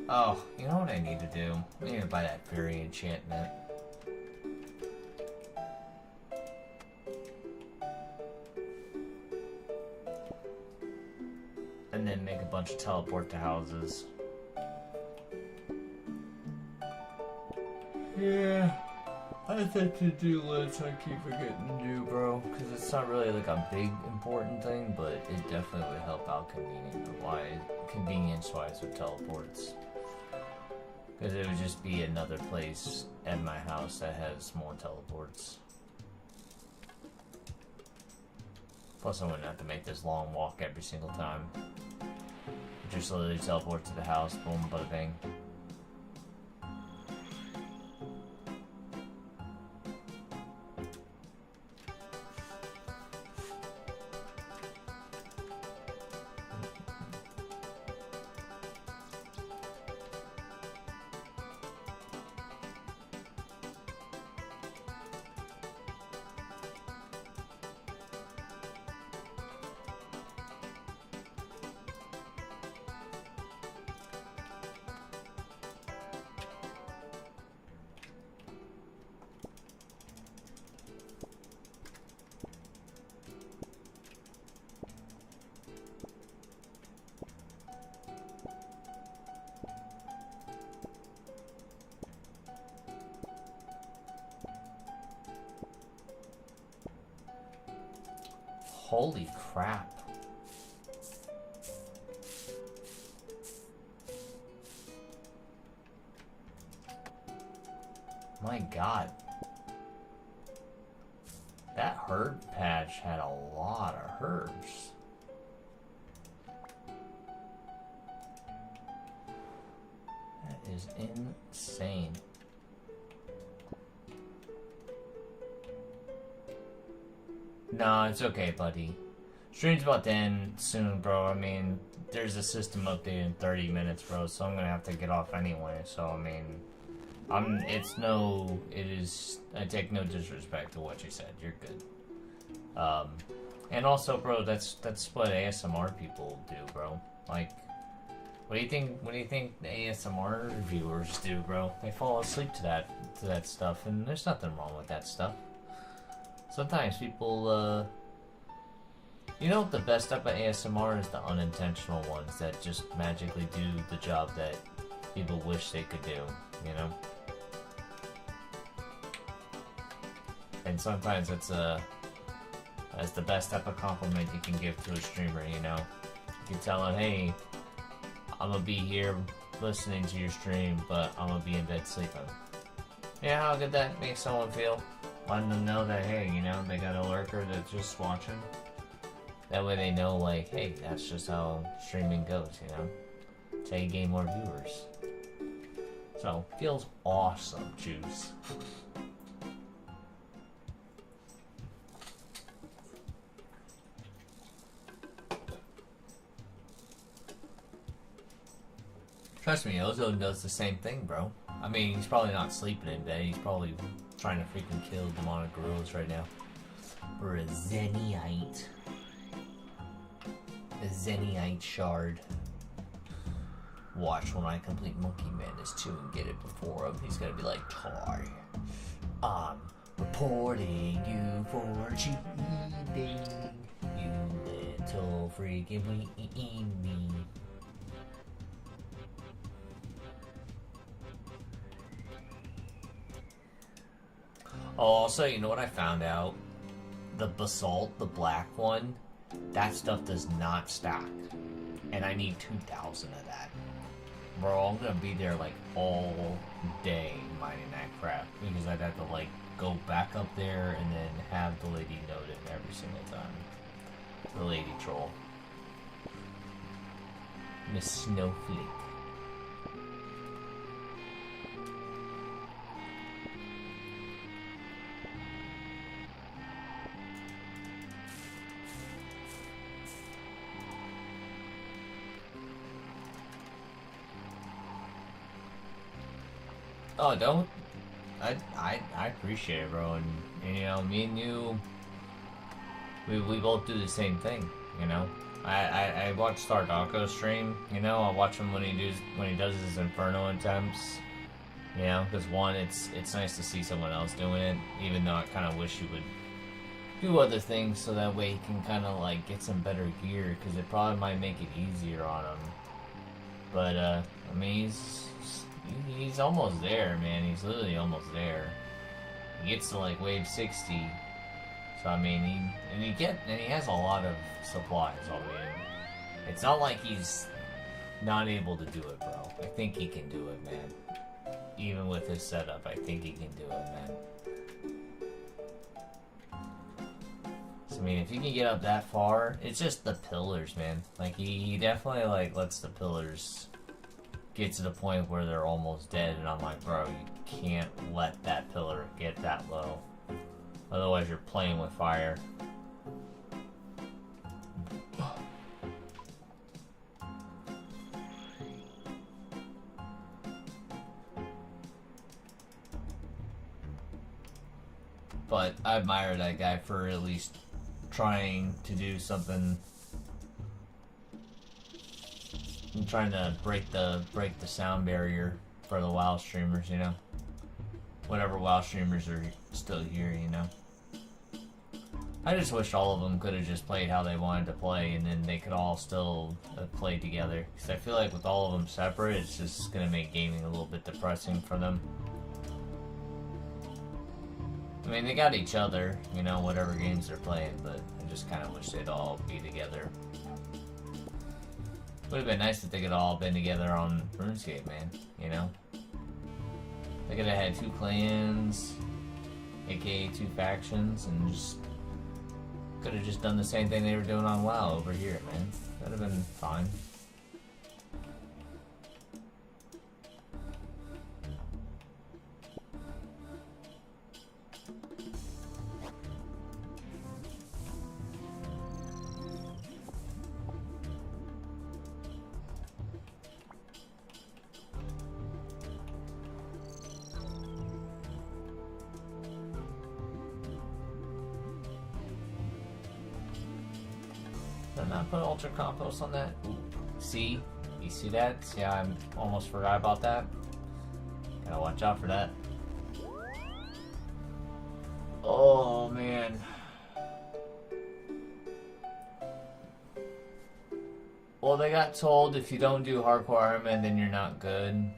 Oh, you know what I need to do? I need to buy that fairy enchantment. And then make a bunch of teleport to houses. Yeah, I think to-do lists I keep forgetting to do, bro. Because it's not really like a big important thing, but it definitely would help out convenience-wise with teleports. Because it would just be another place at my house that has more teleports. Plus I wouldn't have to make this long walk every single time. Just literally teleport to the house, boom, bada bing. Holy crap. My god. That herb patch had a lot of herbs. That is insane. No, it's okay, buddy. Stream's about to end soon, bro. I mean, there's a system update in 30 minutes, bro, so I'm gonna have to get off anyway. So, I mean, I take no disrespect to what you said. You're good. And also, bro, that's what ASMR people do, bro. Like, what do you think the ASMR viewers do, bro? They fall asleep to that stuff, and there's nothing wrong with that stuff. Sometimes people, you know, the best type of ASMR is the unintentional ones that just magically do the job that people wish they could do, you know? And sometimes that's the best type of compliment you can give to a streamer, you know? You can tell them, hey, I'm gonna be here listening to your stream, but I'm gonna be in bed sleeping. Yeah, how good that makes someone feel? Letting them know that, hey, you know, they got a lurker that's just watching. That way they know, like, hey, that's just how streaming goes, you know? That's how you gain more viewers. So, feels awesome, Juice. Trust me, Ozone does the same thing, bro. I mean, he's probably not sleeping in bed. He's probably trying to freaking kill demonic gorillas right now. For a Zenite. A Zenite shard. Watch when I complete Monkey Madness 2 and get it before him. He's gonna be like, Tar, I'm reporting you for cheating. You little freaking weenie. Oh, also, you know what I found out? The basalt, the black one, that stuff does not stack. And I need 2,000 of that. Bro, I'm gonna be there like all day mining that crap because I'd have to like go back up there and then have the lady note it every single time. The lady troll. Miss Snowflake. Oh, don't. I appreciate it, bro. And you know, me and you, we both do the same thing. You know, I watch Star Darko stream. You know, I watch him when he does his Inferno attempts. You know, because one, it's nice to see someone else doing it, even though I kind of wish he would do other things so that way he can kind of like get some better gear, because it probably might make it easier on him. But I mean, he's almost there, man. He's literally almost there. He gets to like wave 60. So I mean, he has a lot of supplies already. It's not like he's not able to do it, bro. I think he can do it, man. Even with his setup, I think he can do it, man. So I mean, if you can get up that far, it's just the pillars, man. Like he definitely like lets the pillars get to the point where they're almost dead, and I'm like, bro, you can't let that pillar get that low. Otherwise, you're playing with fire. But I admire that guy for at least trying to do something. I'm trying to break the sound barrier for the WoW streamers, you know. Whatever WoW streamers are still here, you know. I just wish all of them could have just played how they wanted to play, and then they could all still play together. Because I feel like with all of them separate, it's just gonna make gaming a little bit depressing for them. I mean, they got each other, you know, whatever games they're playing, but I just kind of wish they'd all be together. Would have been nice if they could all been together on RuneScape, man, you know? They could have had 2 clans, aka 2 factions, and just could have just done the same thing they were doing on WoW over here, man. That would have been fine. Did I not put Ultra Compost on that? Ooh. See? You see that? See how I almost forgot about that? Gotta watch out for that. Oh, man. Well, they got told if you don't do Hardcore Iron Man, then you're not good.